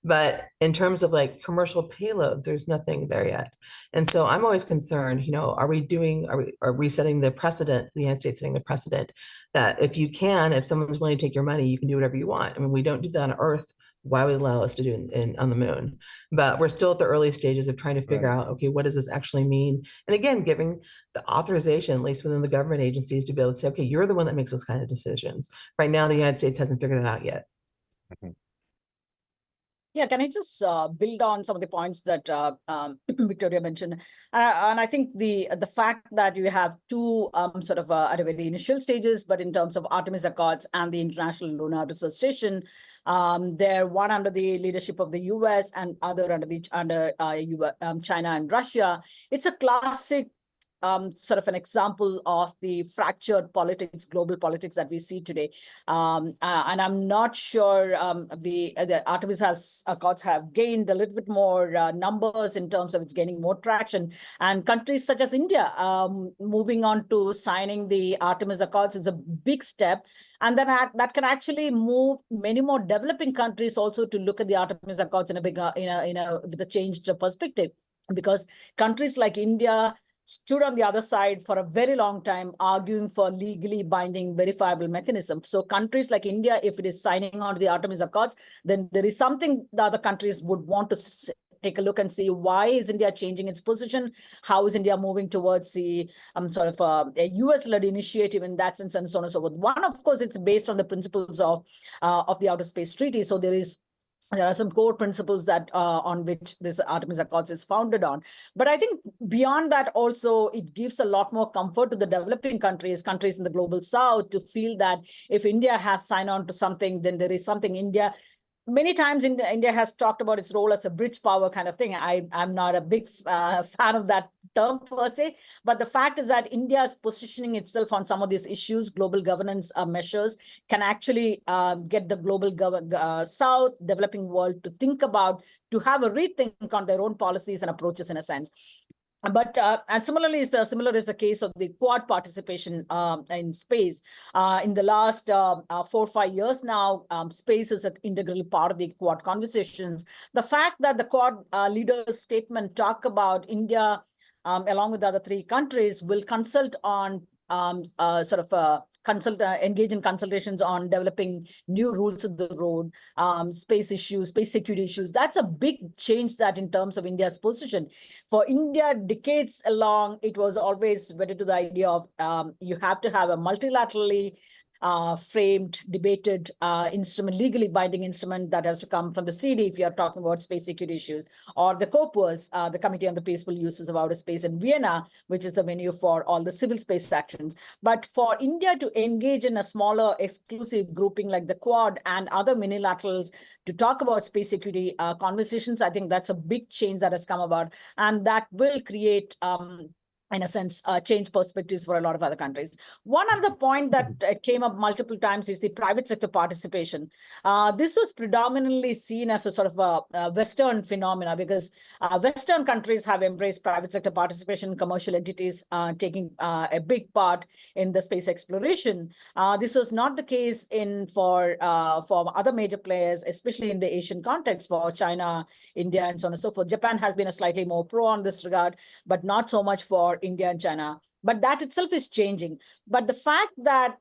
S3: But in terms of commercial payloads, there's nothing there yet. And so I'm always concerned, are we setting the precedent, the United States setting the precedent that if someone's willing to take your money, you can do whatever you want. I mean, we don't do that on Earth. Why would allow us to do it on the moon? But we're still at the early stages of trying to figure out, okay, what does this actually mean? And again, giving the authorization, at least within the government agencies, to be able to say, okay, you're the one that makes those kind of decisions. Right now, the United States hasn't figured that out yet.
S2: Yeah, can I just build on some of the points that Victoria mentioned? And I think the fact that you have two sort of at a very initial stages, but in terms of Artemis Accords and the International Lunar Research Station, they're one under the leadership of the US and other under China and Russia. It's a classic sort of an example of the fractured politics, global politics that we see today. And I'm not sure the Artemis Accords have gained a little bit more numbers in terms of it's gaining more traction. And countries such as India moving on to signing the Artemis Accords is a big step. And then that can actually move many more developing countries also to look at the Artemis Accords in a bigger, with a changed perspective. Because countries like India stood on the other side for a very long time, arguing for legally binding, verifiable mechanisms. So countries like India, if it is signing on to the Artemis Accords, then there is something the other countries would want to take a look and see, why is India changing its position? How is India moving towards the sort of a US-led initiative in that sense, and so on and so forth. One, of course, it's based on the principles of the Outer Space Treaty. So there are some core principles that on which this Artemis Accords is founded on. But I think beyond that also, it gives a lot more comfort to the developing countries in the global south, to feel that if India has signed on to something, then there is something India. Many times India has talked about its role as a bridge power kind of thing. I'm not a big fan of that term per se, but the fact is that India is positioning itself on some of these issues, global governance measures, can actually get the global South, developing world to think about, to have a rethink on their own policies and approaches in a sense. But and similar is the case of the Quad participation in space. In the last 4 or 5 years now, space is an integral part of the Quad conversations. The fact that the Quad leaders' statement talk about India, along with the other 3 countries, will consult on engage in consultations on developing new rules of the road, space issues, space security issues. That's a big change that in terms of India's position. For India, decades along, it was always wedded to the idea of you have to have a multilaterally framed, debated instrument, legally binding instrument that has to come from the CD if you're talking about space security issues, or the COPUOS, the Committee on the Peaceful Uses of Outer Space in Vienna, which is the venue for all the civil space actions. But for India to engage in a smaller exclusive grouping like the Quad and other minilaterals to talk about space security conversations, I think that's a big change that has come about, and that will create in a sense, change perspectives for a lot of other countries. One other point that came up multiple times is the private sector participation. This was predominantly seen as a sort of a Western phenomena, because Western countries have embraced private sector participation, commercial entities taking a big part in the space exploration. This was not the case for other major players, especially in the Asian context, for China, India, and so on and so forth. Japan has been a slightly more pro on this regard, but not so much for India and China. But that itself is changing. But the fact that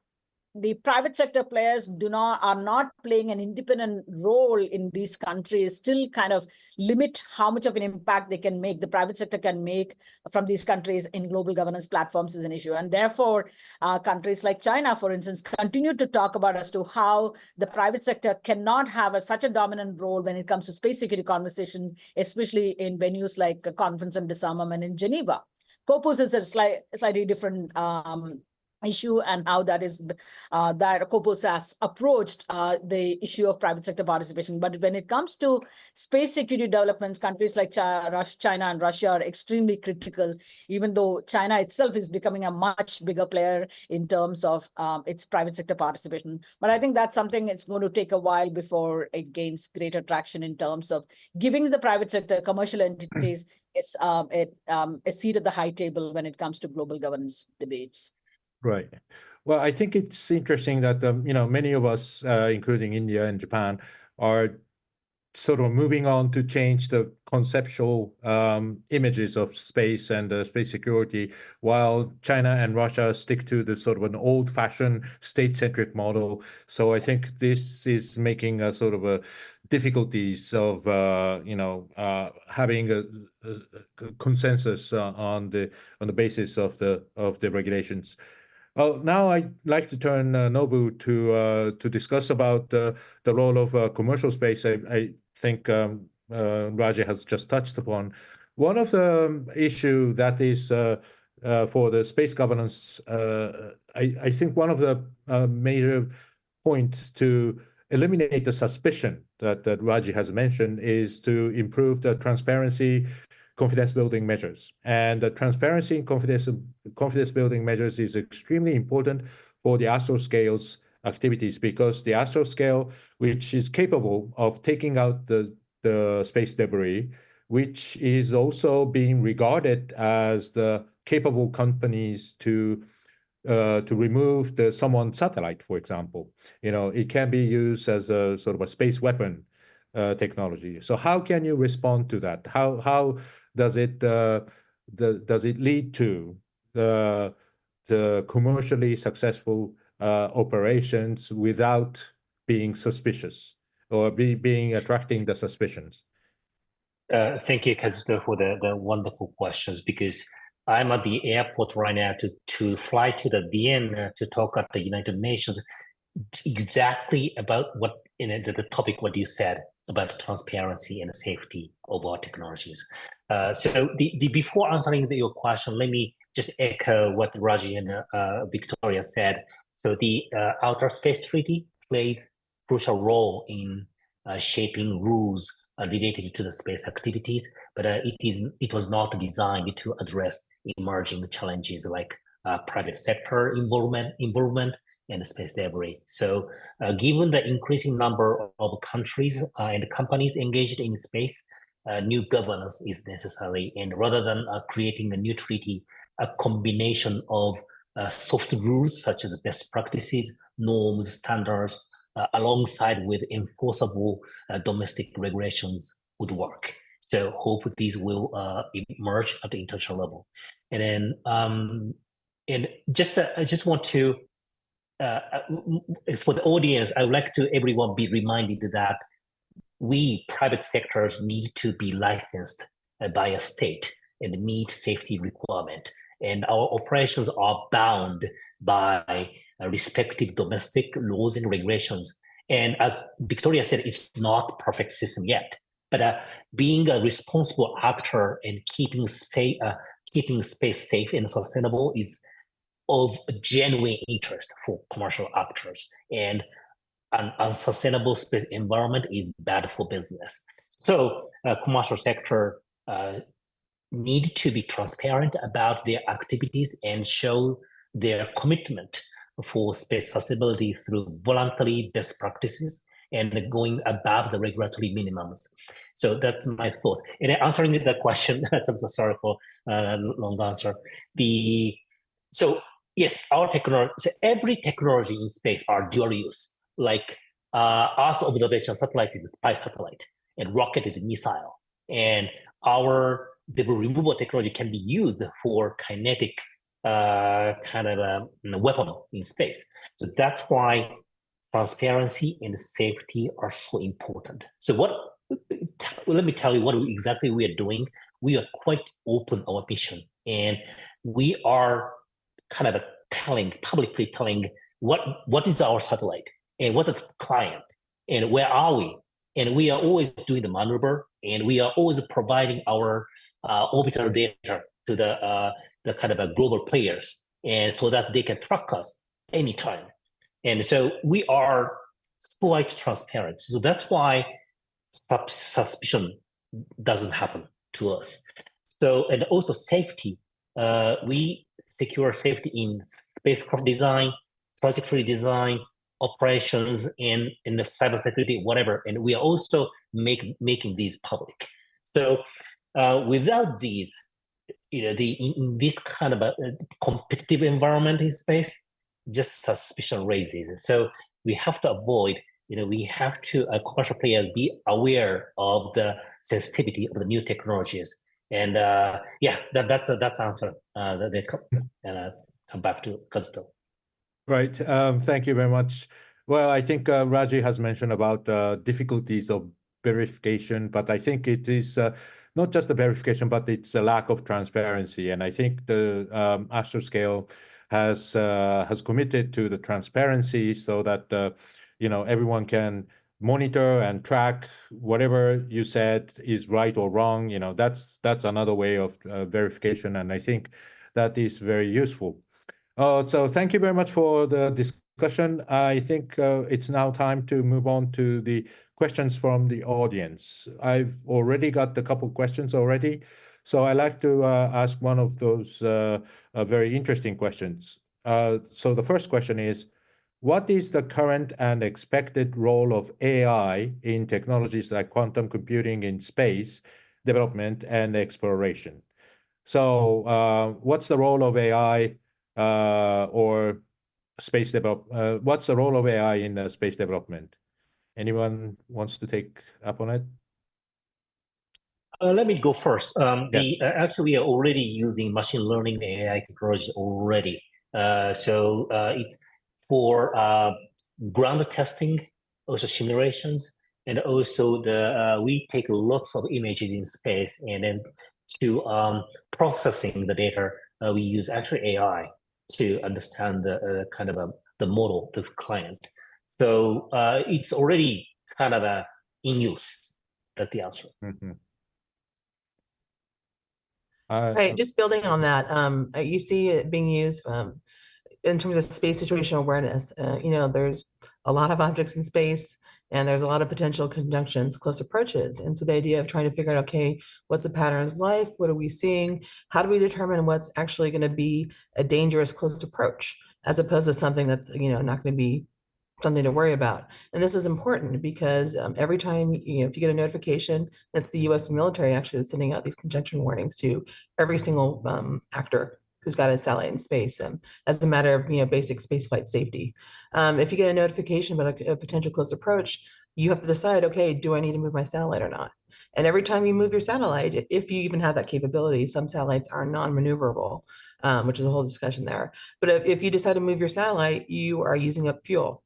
S2: the private sector players are not playing an independent role in these countries still kind of limit how much of an impact they can make, the private sector can make from these countries in global governance platforms is an issue. And therefore, countries like China, for instance, continue to talk about as to how the private sector cannot have such a dominant role when it comes to space security conversation, especially in venues like a Conference on Disarmament in Geneva. COPUOS is a slightly different issue, and how that is that COPUOS has approached the issue of private sector participation. But when it comes to space security developments, countries like China and Russia are extremely critical, even though China itself is becoming a much bigger player in terms of its private sector participation. But I think that's something it's going to take a while before it gains greater traction in terms of giving the private sector, commercial entities, a seat at the high table when it comes to global governance debates.
S1: Right. Well, I think it's interesting that many of us, including India and Japan, are sort of moving on to change the conceptual images of space and space security, while China and Russia stick to the sort of an old-fashioned state-centric model. So I think this is making a sort of a difficulties of having a consensus on the basis of the regulations. Now I'd like to turn Nobu to discuss about the role of commercial space. I think Raji has just touched upon one of the issue that is for the space governance. I think one of the major points to eliminate the suspicion that Raji has mentioned is to improve the transparency, confidence building measures. And the transparency in confidence building measures is extremely important for the astroscale's activities, because the astroscale, which is capable of taking out the space debris, which is also being regarded as the capable companies to remove the someone satellite, for example. It can be used as a sort of a space weapon technology. So how can you respond to that? How does it lead to the commercially successful operations without being suspicious or attracting the suspicions?
S4: Thank you, Kazuto, for the wonderful questions, because I'm at the airport right now to fly to the Vienna to talk at the United Nations exactly about what the topic what you said about transparency and safety of our technologies. So before answering your question, let me just echo what Raji and Victoria said. So the Outer Space Treaty plays a crucial role in shaping rules related to the space activities, but it was not designed to address emerging challenges like private sector involvement and space debris. So given the increasing number of countries and companies engaged in space, new governance is necessary. And rather than creating a new treaty, a combination of soft rules such as best practices, norms, standards, alongside with enforceable domestic regulations would work. So hope these will emerge at the international level. And then I just want to for the audience, I would like to everyone be reminded that we private sectors need to be licensed by a state and meet safety requirement. And our operations are bound by respective domestic laws and regulations. And as Victoria said, it's not a perfect system yet. But being a responsible actor and keeping space safe and sustainable is of genuine interest for commercial actors, and an unsustainable space environment is bad for business. So commercial sector need to be transparent about their activities and show their commitment for space sustainability through voluntary best practices and going above the regulatory minimums. So that's my thought. And answering the question, sorry for long answer. So yes, our technology, so every technology in space are dual use. Like Earth observation satellite is a spy satellite, and rocket is a missile. And our debris removal technology can be used for kinetic kind of a weapon in space. So that's why transparency and safety are so important. So let me tell you what exactly we are doing. We are quite open our mission, and we are kind of publicly telling what is our satellite and what's the client and where are we. And we are always doing the maneuver, and we are always providing our orbital data to the kind of a global players, and so that they can track us anytime. And so we are quite transparent. So that's why suspicion doesn't happen to us. So, and also safety, we secure safety in spacecraft design, trajectory design, operations, and in the cybersecurity, whatever. And we are also making these public. So without these, in this kind of a competitive environment in space, just suspicion raises. So we have to avoid, we have to, commercial players be aware of the sensitivity of the new technologies. And that's answer. And come back to Kazuto.
S1: Right. Thank you very much. Well, I think Raji has mentioned about difficulties of verification, but I think it is not just the verification, but it's a lack of transparency. And I think the Astroscale has committed to the transparency so that everyone can monitor and track whatever you said is right or wrong. That's another way of verification, and I think that is very useful. So thank you very much for the discussion. I think it's now time to move on to the questions from the audience. I've already got a couple questions already. So I like to ask one of those very interesting questions. So the first question is, what is the current and expected role of AI in technologies like quantum computing in space development and exploration? So what's the role of AI or space develop? What's the role of AI in space development? Anyone wants to take up on it?
S4: Let me go first. Actually, we are already using machine learning AI technology already. It's for ground testing, also simulations, and also we take lots of images in space, and then to processing the data, we use actually AI to understand the kind of the model, the client. So it's already kind of in use. That's the answer.
S1: Mm-hmm.
S3: Right, just building on that, you see it being used in terms of space situational awareness. There's a lot of objects in space, and there's a lot of potential conjunctions, close approaches. And so the idea of trying to figure out, okay, what's the pattern of life? What are we seeing? How do we determine what's actually going to be a dangerous close approach, as opposed to something that's not going to be something to worry about. And this is important because every time, if you get a notification, it's the US military actually that's sending out these conjunction warnings to every single actor who's got a satellite in space, as a matter of basic spaceflight safety. If you get a notification about a potential close approach, you have to decide, okay, do I need to move my satellite or not? And every time you move your satellite, if you even have that capability, some satellites are non-maneuverable, which is a whole discussion there. But if you decide to move your satellite, you are using up fuel.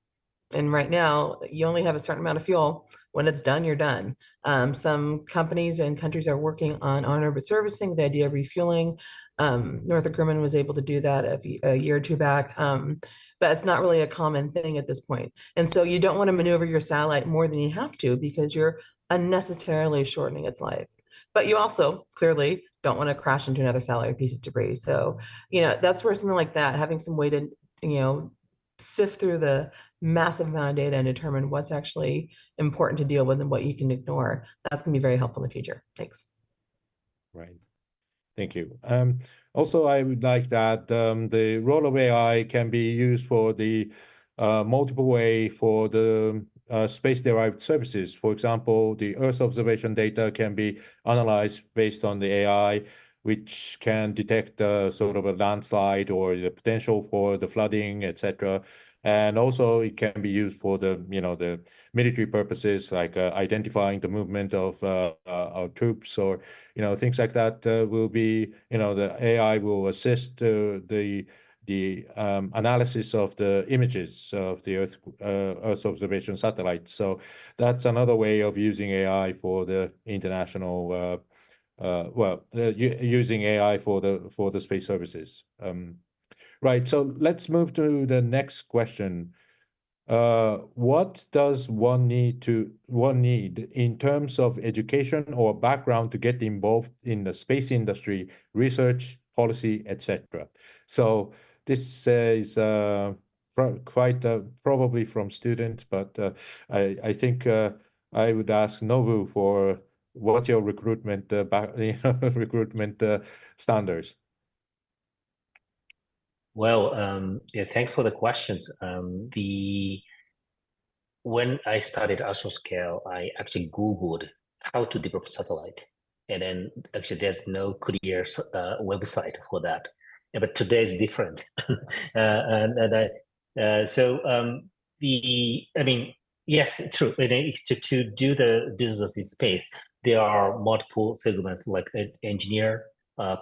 S3: And right now, you only have a certain amount of fuel. When it's done, you're done. Some companies and countries are working on on-orbit servicing, the idea of refueling. Northrop Grumman was able to do that a year or two back, but it's not really a common thing at this point. And so you don't want to maneuver your satellite more than you have to because you're unnecessarily shortening its life. But you also clearly don't want to crash into another satellite or piece of debris. So, that's where something like that, having some way to, sift through the massive amount of data and determine what's actually important to deal with and what you can ignore. That's going to be very helpful in the future. Thanks.
S1: Right. Thank you. Also, I would like that the role of AI can be used for the multiple way for the space-derived services. For example, the Earth observation data can be analyzed based on the AI, which can detect sort of a landslide or the potential for the flooding, etc. And also it can be used for the military purposes, like identifying the movement of our troops or things like that. Will be the AI will assist the analysis of the images of the Earth observation satellites. So that's another way of using AI for the international. Using AI for the space services. Right. So let's move to the next question. What does one need in terms of education or background to get involved in the space industry, research, policy, etc.? So this is quite probably from students, but I think I would ask Nobu for what's your recruitment recruitment standards?
S4: Well, yeah, thanks for the questions. When I started Astroscale, I actually Googled how to develop satellite, and then actually there's no clear website for that. But today is different, yes, true. To do the business in space, there are multiple segments like engineer,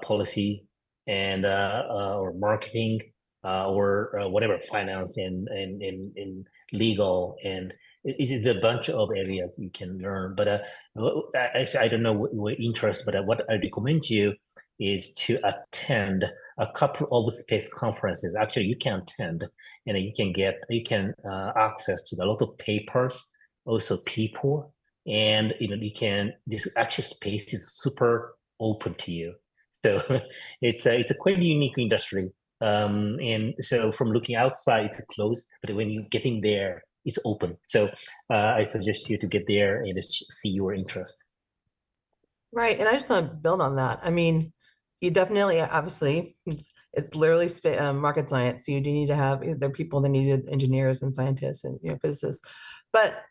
S4: policy, and or marketing, or whatever, finance and legal, and it is a bunch of areas you can learn. But I don't know what interest, but what I recommend you is to attend a couple of space conferences. Actually, you can attend, and you can access to a lot of papers, also people, and this actually space is super open to you. So it's a quite unique industry. And so from looking outside, it's closed, but when you're getting there, it's open. So I suggest you to get there and see your interest.
S3: Right. And I just want to build on that. I mean, you definitely, obviously, it's literally market science. So you do need to have, there are people that need engineers and scientists and, physicists. But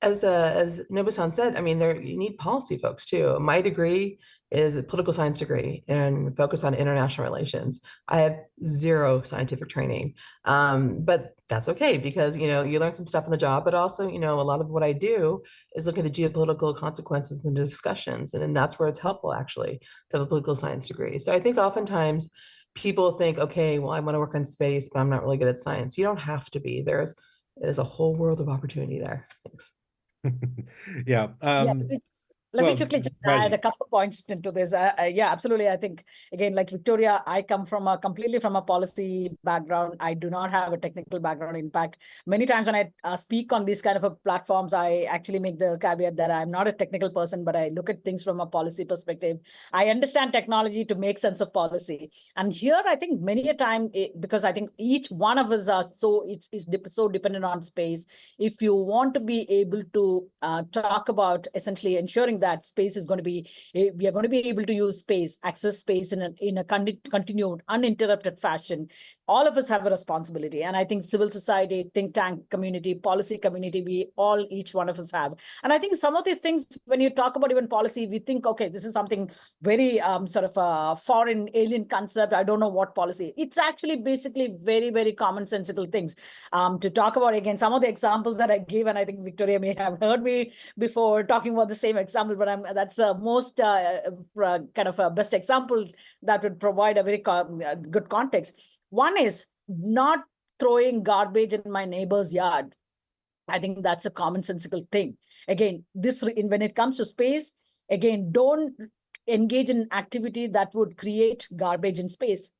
S3: as Nobu-san said, I mean, you need policy folks too. My degree is a political science degree and focus on international relations. I have zero scientific training, but that's okay because you learn some stuff on the job. But also, a lot of what I do is look at the geopolitical consequences and discussions, and then that's where it's helpful actually to have a political science degree. So I think oftentimes people think, okay, well, I want to work in space, but I'm not really good at science. You don't have to be. There's a whole world of opportunity there. Thanks.
S1: Yeah.
S2: Let me quickly just add
S1: Raji.
S2: a couple of points into this. Yeah, absolutely. I think, again, like Victoria, I come completely from a policy background. I do not have a technical background. In fact, many times when I speak on these kind of platforms, I actually make the caveat that I'm not a technical person, but I look at things from a policy perspective. I understand technology to make sense of policy. And here, I think many a time, because I think each one of us are so dependent on space. If you want to be able to talk about essentially ensuring that space is going to be, we are going to be able to use space, access space in a continued, uninterrupted fashion. All of us have a responsibility. And I think civil society, think tank community, policy community, each one of us have. And I think some of these things, when you talk about even policy, we think, okay, this is something very sort of a foreign alien concept. I don't know what policy. It's actually basically very, very commonsensical things. To talk about, again, some of the examples that I gave, and I think Victoria may have heard me before talking about the same example, but that's the most kind of a best example that would provide a very good context. One is not throwing garbage in my neighbor's yard. I think that's a commonsensical thing. Again, when it comes to space, again, don't engage in activity that would create garbage in space.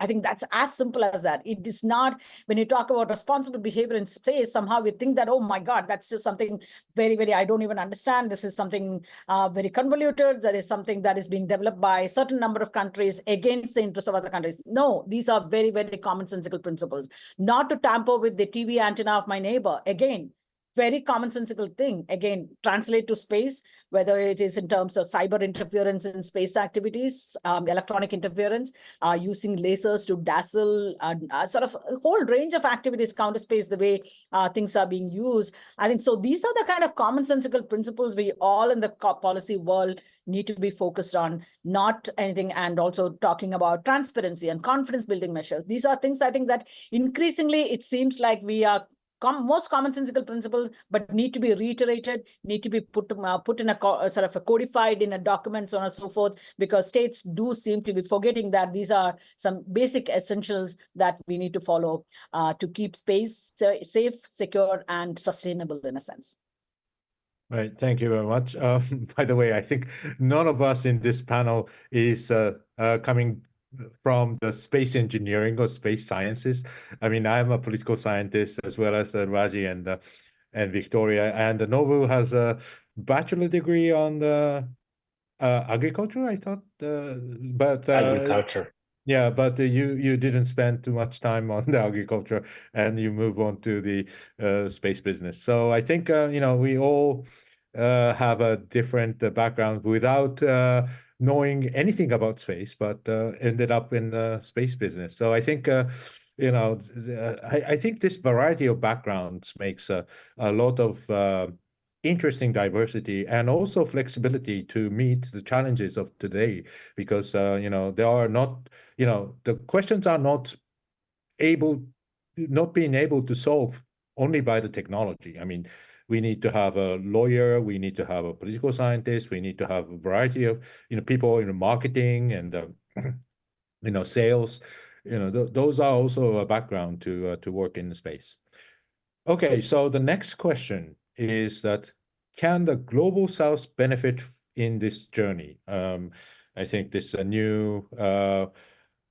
S2: I think that's as simple as that. It is not, when you talk about responsible behavior in space, somehow we think that, oh my God, that's just something very, very, I don't even understand. This is something very convoluted. That is something that is being developed by a certain number of countries against the interests of other countries. No, these are very, very commonsensical principles. Not to tamper with the TV antenna of my neighbor. Again, very commonsensical thing. Again, translate to space, whether it is in terms of cyber interference in space activities, electronic interference, using lasers to dazzle, sort of a whole range of activities, counter space, the way things are being used. I think so. These are the kind of commonsensical principles we all in the policy world need to be focused on, not anything. And also talking about transparency and confidence building measures. These are things I think that increasingly it seems like we are most commonsensical principles, but need to be reiterated, need to be put in a sort of a codified in a document, so on and so forth, because states do seem to be forgetting that these are some basic essentials that we need to follow to keep space safe, secure, and sustainable in a sense.
S1: Right. Thank you very much. By the way, I think none of us in this panel is coming from the space engineering or space sciences. I mean, I'm a political scientist as well as Raji and Victoria, and Nobu has a bachelor degree on the agriculture, I thought, but
S4: agriculture.
S1: Yeah, but you didn't spend too much time on the agriculture, and you move on to the space business. So I think we all have a different background without knowing anything about space, but ended up in the space business. So I think I think this variety of backgrounds makes a lot of interesting diversity and also flexibility to meet the challenges of today, because there are not the questions are not being able to solve only by the technology. I mean, we need to have a lawyer, we need to have a political scientist, we need to have a variety of people in marketing and sales. Those are also a background to work in the space. Okay, so the next question is that, can the Global South benefit in this journey? I think this new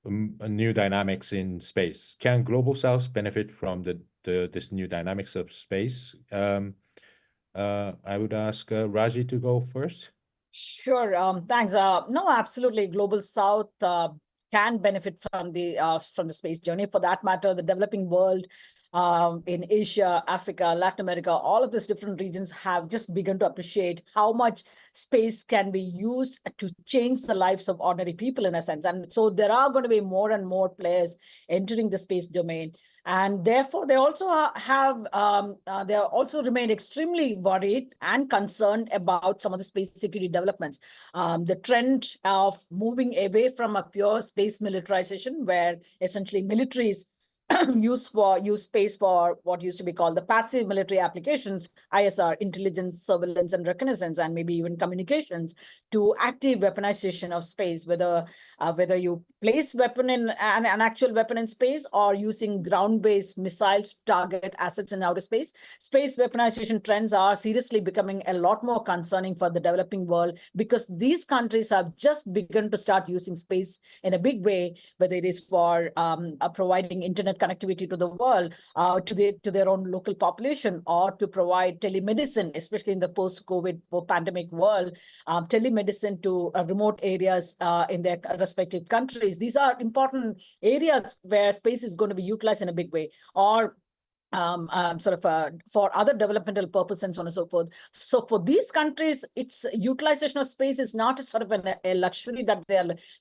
S1: dynamics in space. Can Global South benefit from this new dynamics of space? I would ask Raji to go first.
S2: Sure. Thanks. No, absolutely. Global South can benefit from the space journey. For that matter, the developing world in Asia, Africa, Latin America, all of these different regions have just begun to appreciate how much space can be used to change the lives of ordinary people in a sense. And so there are going to be more and more players entering the space domain. And therefore, they also they also remain extremely worried and concerned about some of the space security developments. The trend of moving away from a pure space militarization, where essentially militaries use space for what used to be called the passive military applications, ISR, intelligence, surveillance, and reconnaissance, and maybe even communications, to active weaponization of space, whether you place weapon in an actual weapon in space or using ground-based missiles to target assets in outer space. Space weaponization trends are seriously becoming a lot more concerning for the developing world, because these countries have just begun to start using space in a big way, whether it is for providing internet connectivity to the world, to their own local population, or to provide telemedicine, especially in the post-COVID pandemic world, telemedicine to remote areas in their respective countries. These are important areas where space is going to be utilized in a big way, or for other developmental purposes and so on and so forth. So for these countries, its utilization of space is not sort of a luxury that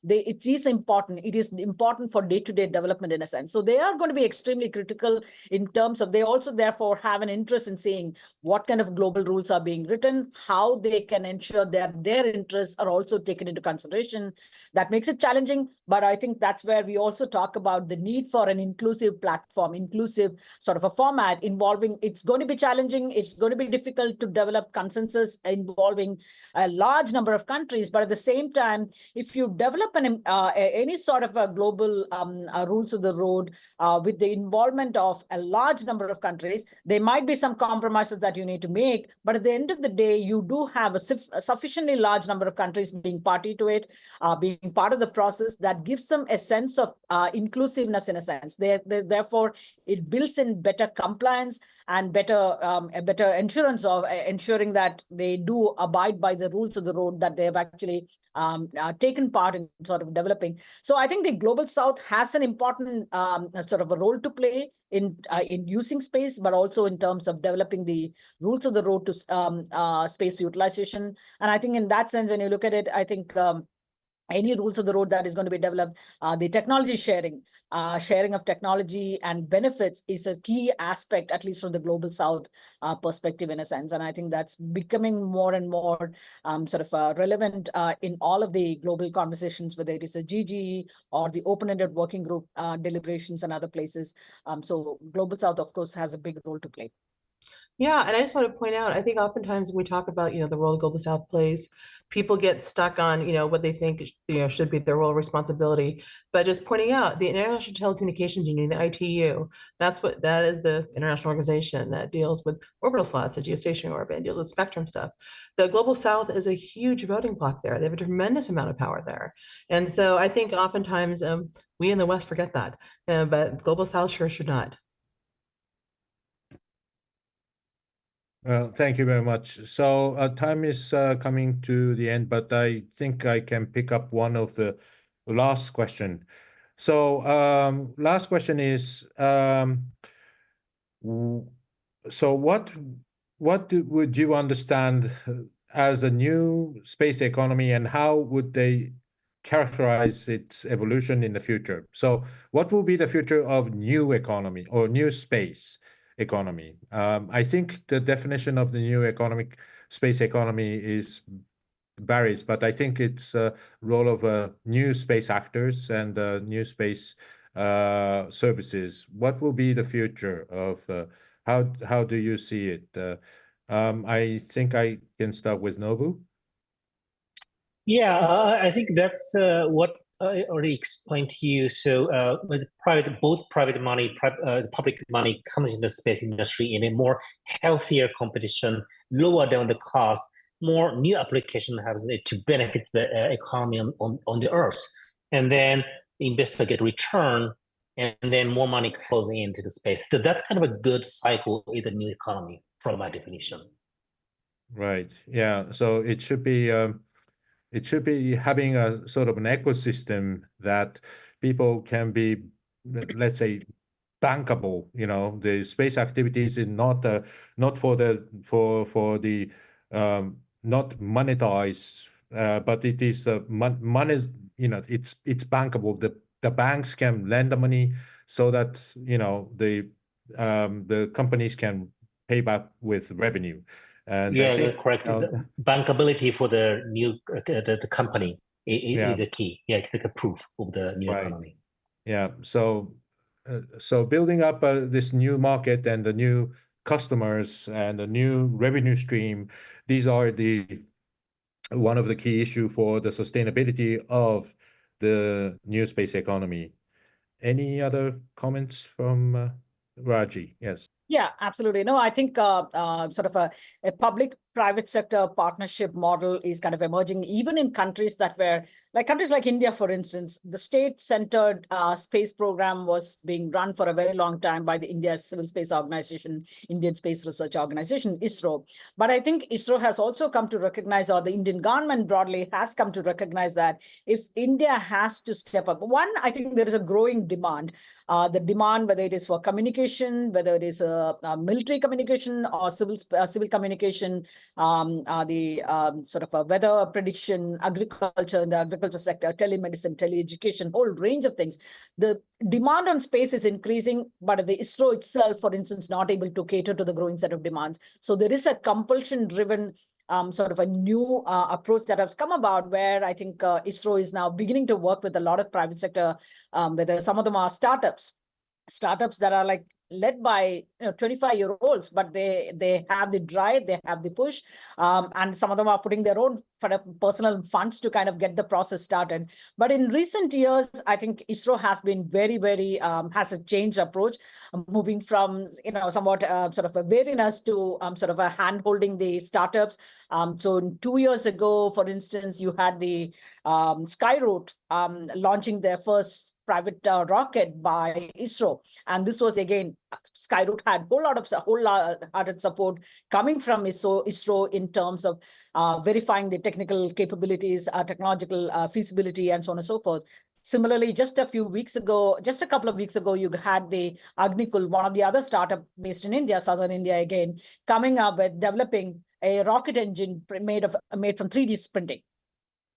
S2: it is important. It is important for day-to-day development in a sense. So they are going to be extremely critical in terms of, they also therefore have an interest in seeing what kind of global rules are being written, how they can ensure that their interests are also taken into consideration. That makes it challenging, but I think that's where we also talk about the need for an inclusive platform, inclusive sort of a format involving, it's going to be challenging, it's going to be difficult to develop consensus involving a large number of countries, but at the same time, if you develop any sort of a global rules of the road with the involvement of a large number of countries, there might be some compromises that you need to make, but at the end of the day, you do have a sufficiently large number of countries being party to it, being part of the process, that gives them a sense of inclusiveness in a sense. Therefore, it builds in better compliance and a better assurance of ensuring that they do abide by the rules of the road that they have actually taken part in sort of developing. So I think the Global South has an important sort of a role to play in using space, but also in terms of developing the rules of the road to space utilization. And I think in that sense, when you look at it, I think any rules of the road that is going to be developed, the technology sharing of technology and benefits is a key aspect, at least from the Global South perspective in a sense. And I think that's becoming more and more relevant in all of the global conversations, whether it is a GG or the open-ended working group deliberations and other places. So Global South, of course, has a big role to play.
S3: Yeah, and I just want to point out, I think oftentimes when we talk about, the role the Global South plays, people get stuck on, what they think, should be their role of responsibility. But just pointing out, the International Telecommunications Union, the ITU, that is the international organization that deals with orbital slots, the geostationary orbit, and deals with spectrum stuff. The Global South is a huge voting bloc there. They have a tremendous amount of power there. And so I think oftentimes we in the West forget that, but Global South sure should not.
S1: Thank you very much. So time is coming to the end, but I think I can pick up one of the last question. So last question is, so what would you understand as a new space economy, and how would they characterize its evolution in the future? So what will be the future of new economy or new space economy? I think the definition of the new space economy varies, but I think it's a role of new space actors and new space services. What will be the future of how do you see it? I think I can start with Nobu.
S4: Yeah, I think that's what I already explained to you. So with both private money, public money comes in the space industry in a more healthier competition, lower down the cost, more new application has to benefit the economy on the Earth. And then investors get return, and then more money flows into the space. So that's kind of a good cycle in the new economy from my definition.
S1: Right. Yeah. So it should be having a sort of an ecosystem that people can be, let's say, bankable. You know, the space activities is not for the not monetized, but it is money. You know, it's bankable. The banks can lend the money so that, you know, the companies can pay back with revenue. And I
S4: Yeah,
S1: think,
S4: correct. The bankability for the new the company is the key. Yeah, it's like a proof of the new
S1: Right.
S4: economy.
S1: Yeah. So building up this new market and the new customers and the new revenue stream, these are one of the key issue for the sustainability of the new space economy. Any other comments from Raji? Yes.
S2: Yeah, absolutely. No, I think sort of a public-private sector partnership model is kind of emerging, even in countries that were, like countries like India, for instance. The state-centered space program was being run for a very long time by the India Civil Space Organization, Indian Space Research Organization, ISRO. But I think ISRO has also come to recognize, or the Indian government broadly has come to recognize, that if India has to step up, one, I think there is a growing demand. The demand, whether it is for communication, whether it is military communication or civil communication, sort of a weather prediction, agriculture, in the agriculture sector, telemedicine, teleeducation, whole range of things. The demand on space is increasing, but the ISRO itself, for instance, not able to cater to the growing set of demands. So there is a compulsion-driven sort of a new approach that has come about, where I think ISRO is now beginning to work with a lot of private sector, whether some of them are startups that are like led by 25-year-olds, but they have the drive, they have the push, and some of them are putting their own personal funds to kind of get the process started. But in recent years, I think ISRO has been very, very has a changed approach, moving from somewhat sort of a wariness to sort of a hand holding the startups. So 2 years ago, for instance, you had the Skyroot launching their first private rocket by ISRO, and this was again Skyroot had wholehearted support coming from ISRO in terms of verifying the technical capabilities, technological feasibility, and so on and so forth. Similarly, just a couple of weeks ago, you had the Agnikul, one of the other startup based in India, southern India again, coming up with developing a rocket engine made from 3D printing.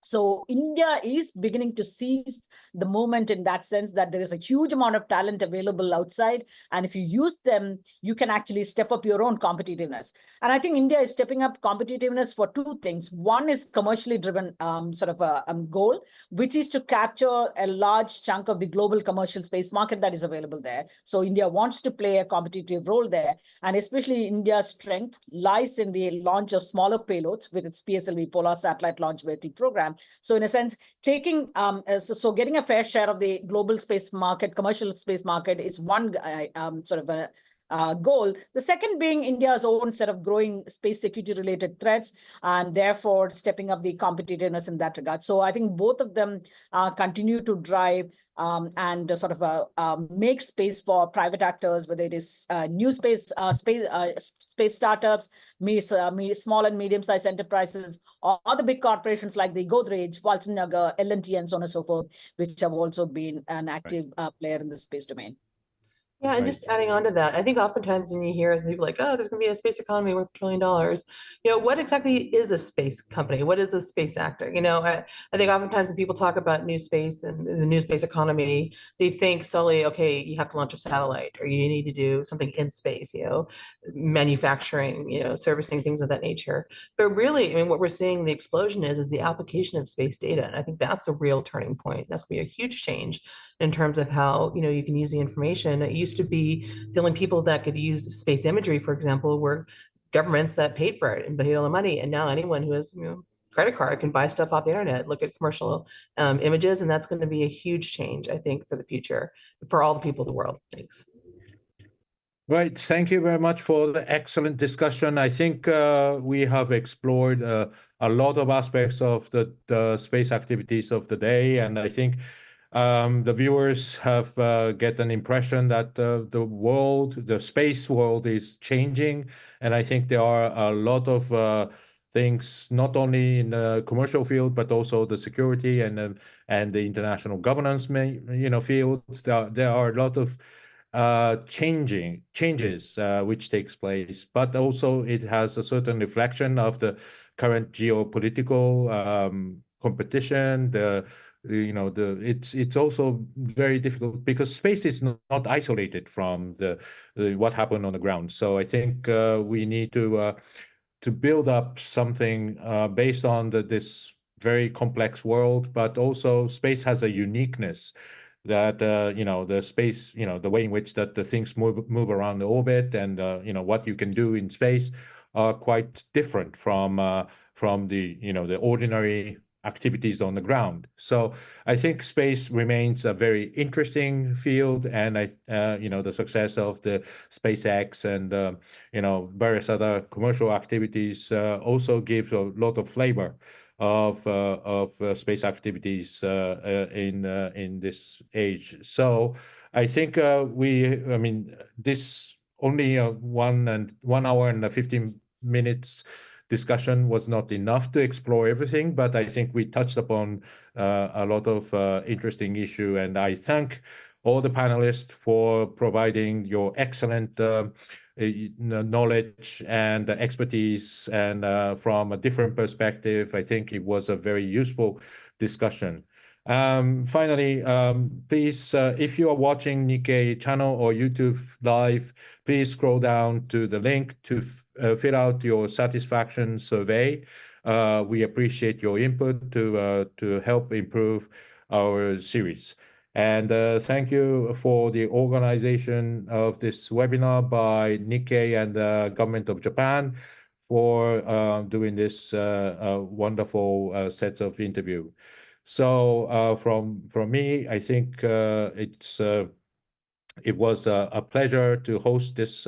S2: So India is beginning to seize the moment in that sense, that there is a huge amount of talent available outside. And if you use them, you can actually step up your own competitiveness. And I think India is stepping up competitiveness for two things. One is commercially driven sort of a goal, which is to capture a large chunk of the global commercial space market that is available there. So India wants to play a competitive role there. And especially India's strength lies in the launch of smaller payloads with its PSLV, Polar Satellite Launch Vehicle program. So in a sense, getting a fair share of the global space market, commercial space market, is one sort of a goal. The second being India's own set of growing space security related threats, and therefore stepping up the competitiveness in that regard. So I think both of them continue to drive and sort of make space for private actors, whether it is new space startups, small and medium-sized enterprises, or the big corporations like the Godrej, Walsenberger, L&T, and so on and so forth, which have also been an active player in the space domain.
S3: Yeah, and just adding on to that, I think oftentimes when you hear people like, oh, there's going to be a space economy worth $1 trillion, what exactly is a space company? What is a space actor? I think oftentimes when people talk about new space and the new space economy, they think solely, okay, you have to launch a satellite, or you need to do something in space, manufacturing, servicing, things of that nature. But really, I mean, what we're seeing the explosion is the application of space data. And I think that's a real turning point. That's going to be a huge change in terms of how, you can use the information. It used to be the only people that could use space imagery, for example, were governments that paid for it and paid all the money. And now anyone who has, credit card can buy stuff off the internet, look at commercial images, and that's going to be a huge change, I think, for the future, for all the people of the world. Thanks.
S1: Right. Thank you very much for the excellent discussion. I think we have explored a lot of aspects of the space activities of the day, and I think the viewers have get an impression that the space world is changing, and I think there are a lot of things, not only in the commercial field, but also the security and the international governance field. There are a lot of changes which takes place, but also it has a certain reflection of the current geopolitical competition. It's also very difficult because space is not isolated from what happened on the ground. So I think we need to build up something based on this very complex world, but also space has a uniqueness that the space, the way in which that the things move around the orbit and what you can do in space are quite different from the ordinary activities on the ground. So I think space remains a very interesting field, and the success of the SpaceX and various other commercial activities also gives a lot of flavor of space activities in this age. So I think this only 1 hour and 15 minutes discussion was not enough to explore everything, but I think we touched upon a lot of interesting issue, and I thank all the panelists for providing your excellent knowledge and expertise, and from a different perspective. I think it was a very useful discussion. Finally, please, if you are watching Nikkei channel or YouTube live, please scroll down to the link to fill out your satisfaction survey. We appreciate your input to help improve our series. And thank you for the organization of this webinar by Nikkei and the government of Japan for doing this wonderful sets of interview. So from me, I think it was a pleasure to host this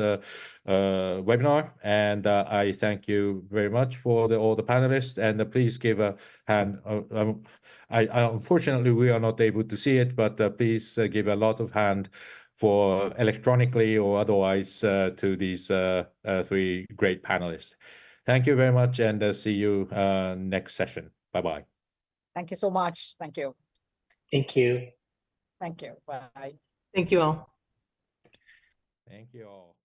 S1: webinar, and I thank you very much for all the panelists, and please give a hand. Unfortunately, we are not able to see it, but please give a lot of hand for electronically or otherwise to these 3 great panelists. Thank you very much, and see you next session. Bye-bye.
S2: Thank you so much. Thank you.
S4: Thank you.
S2: Thank you. Bye.
S3: Thank you all.
S1: Thank you all.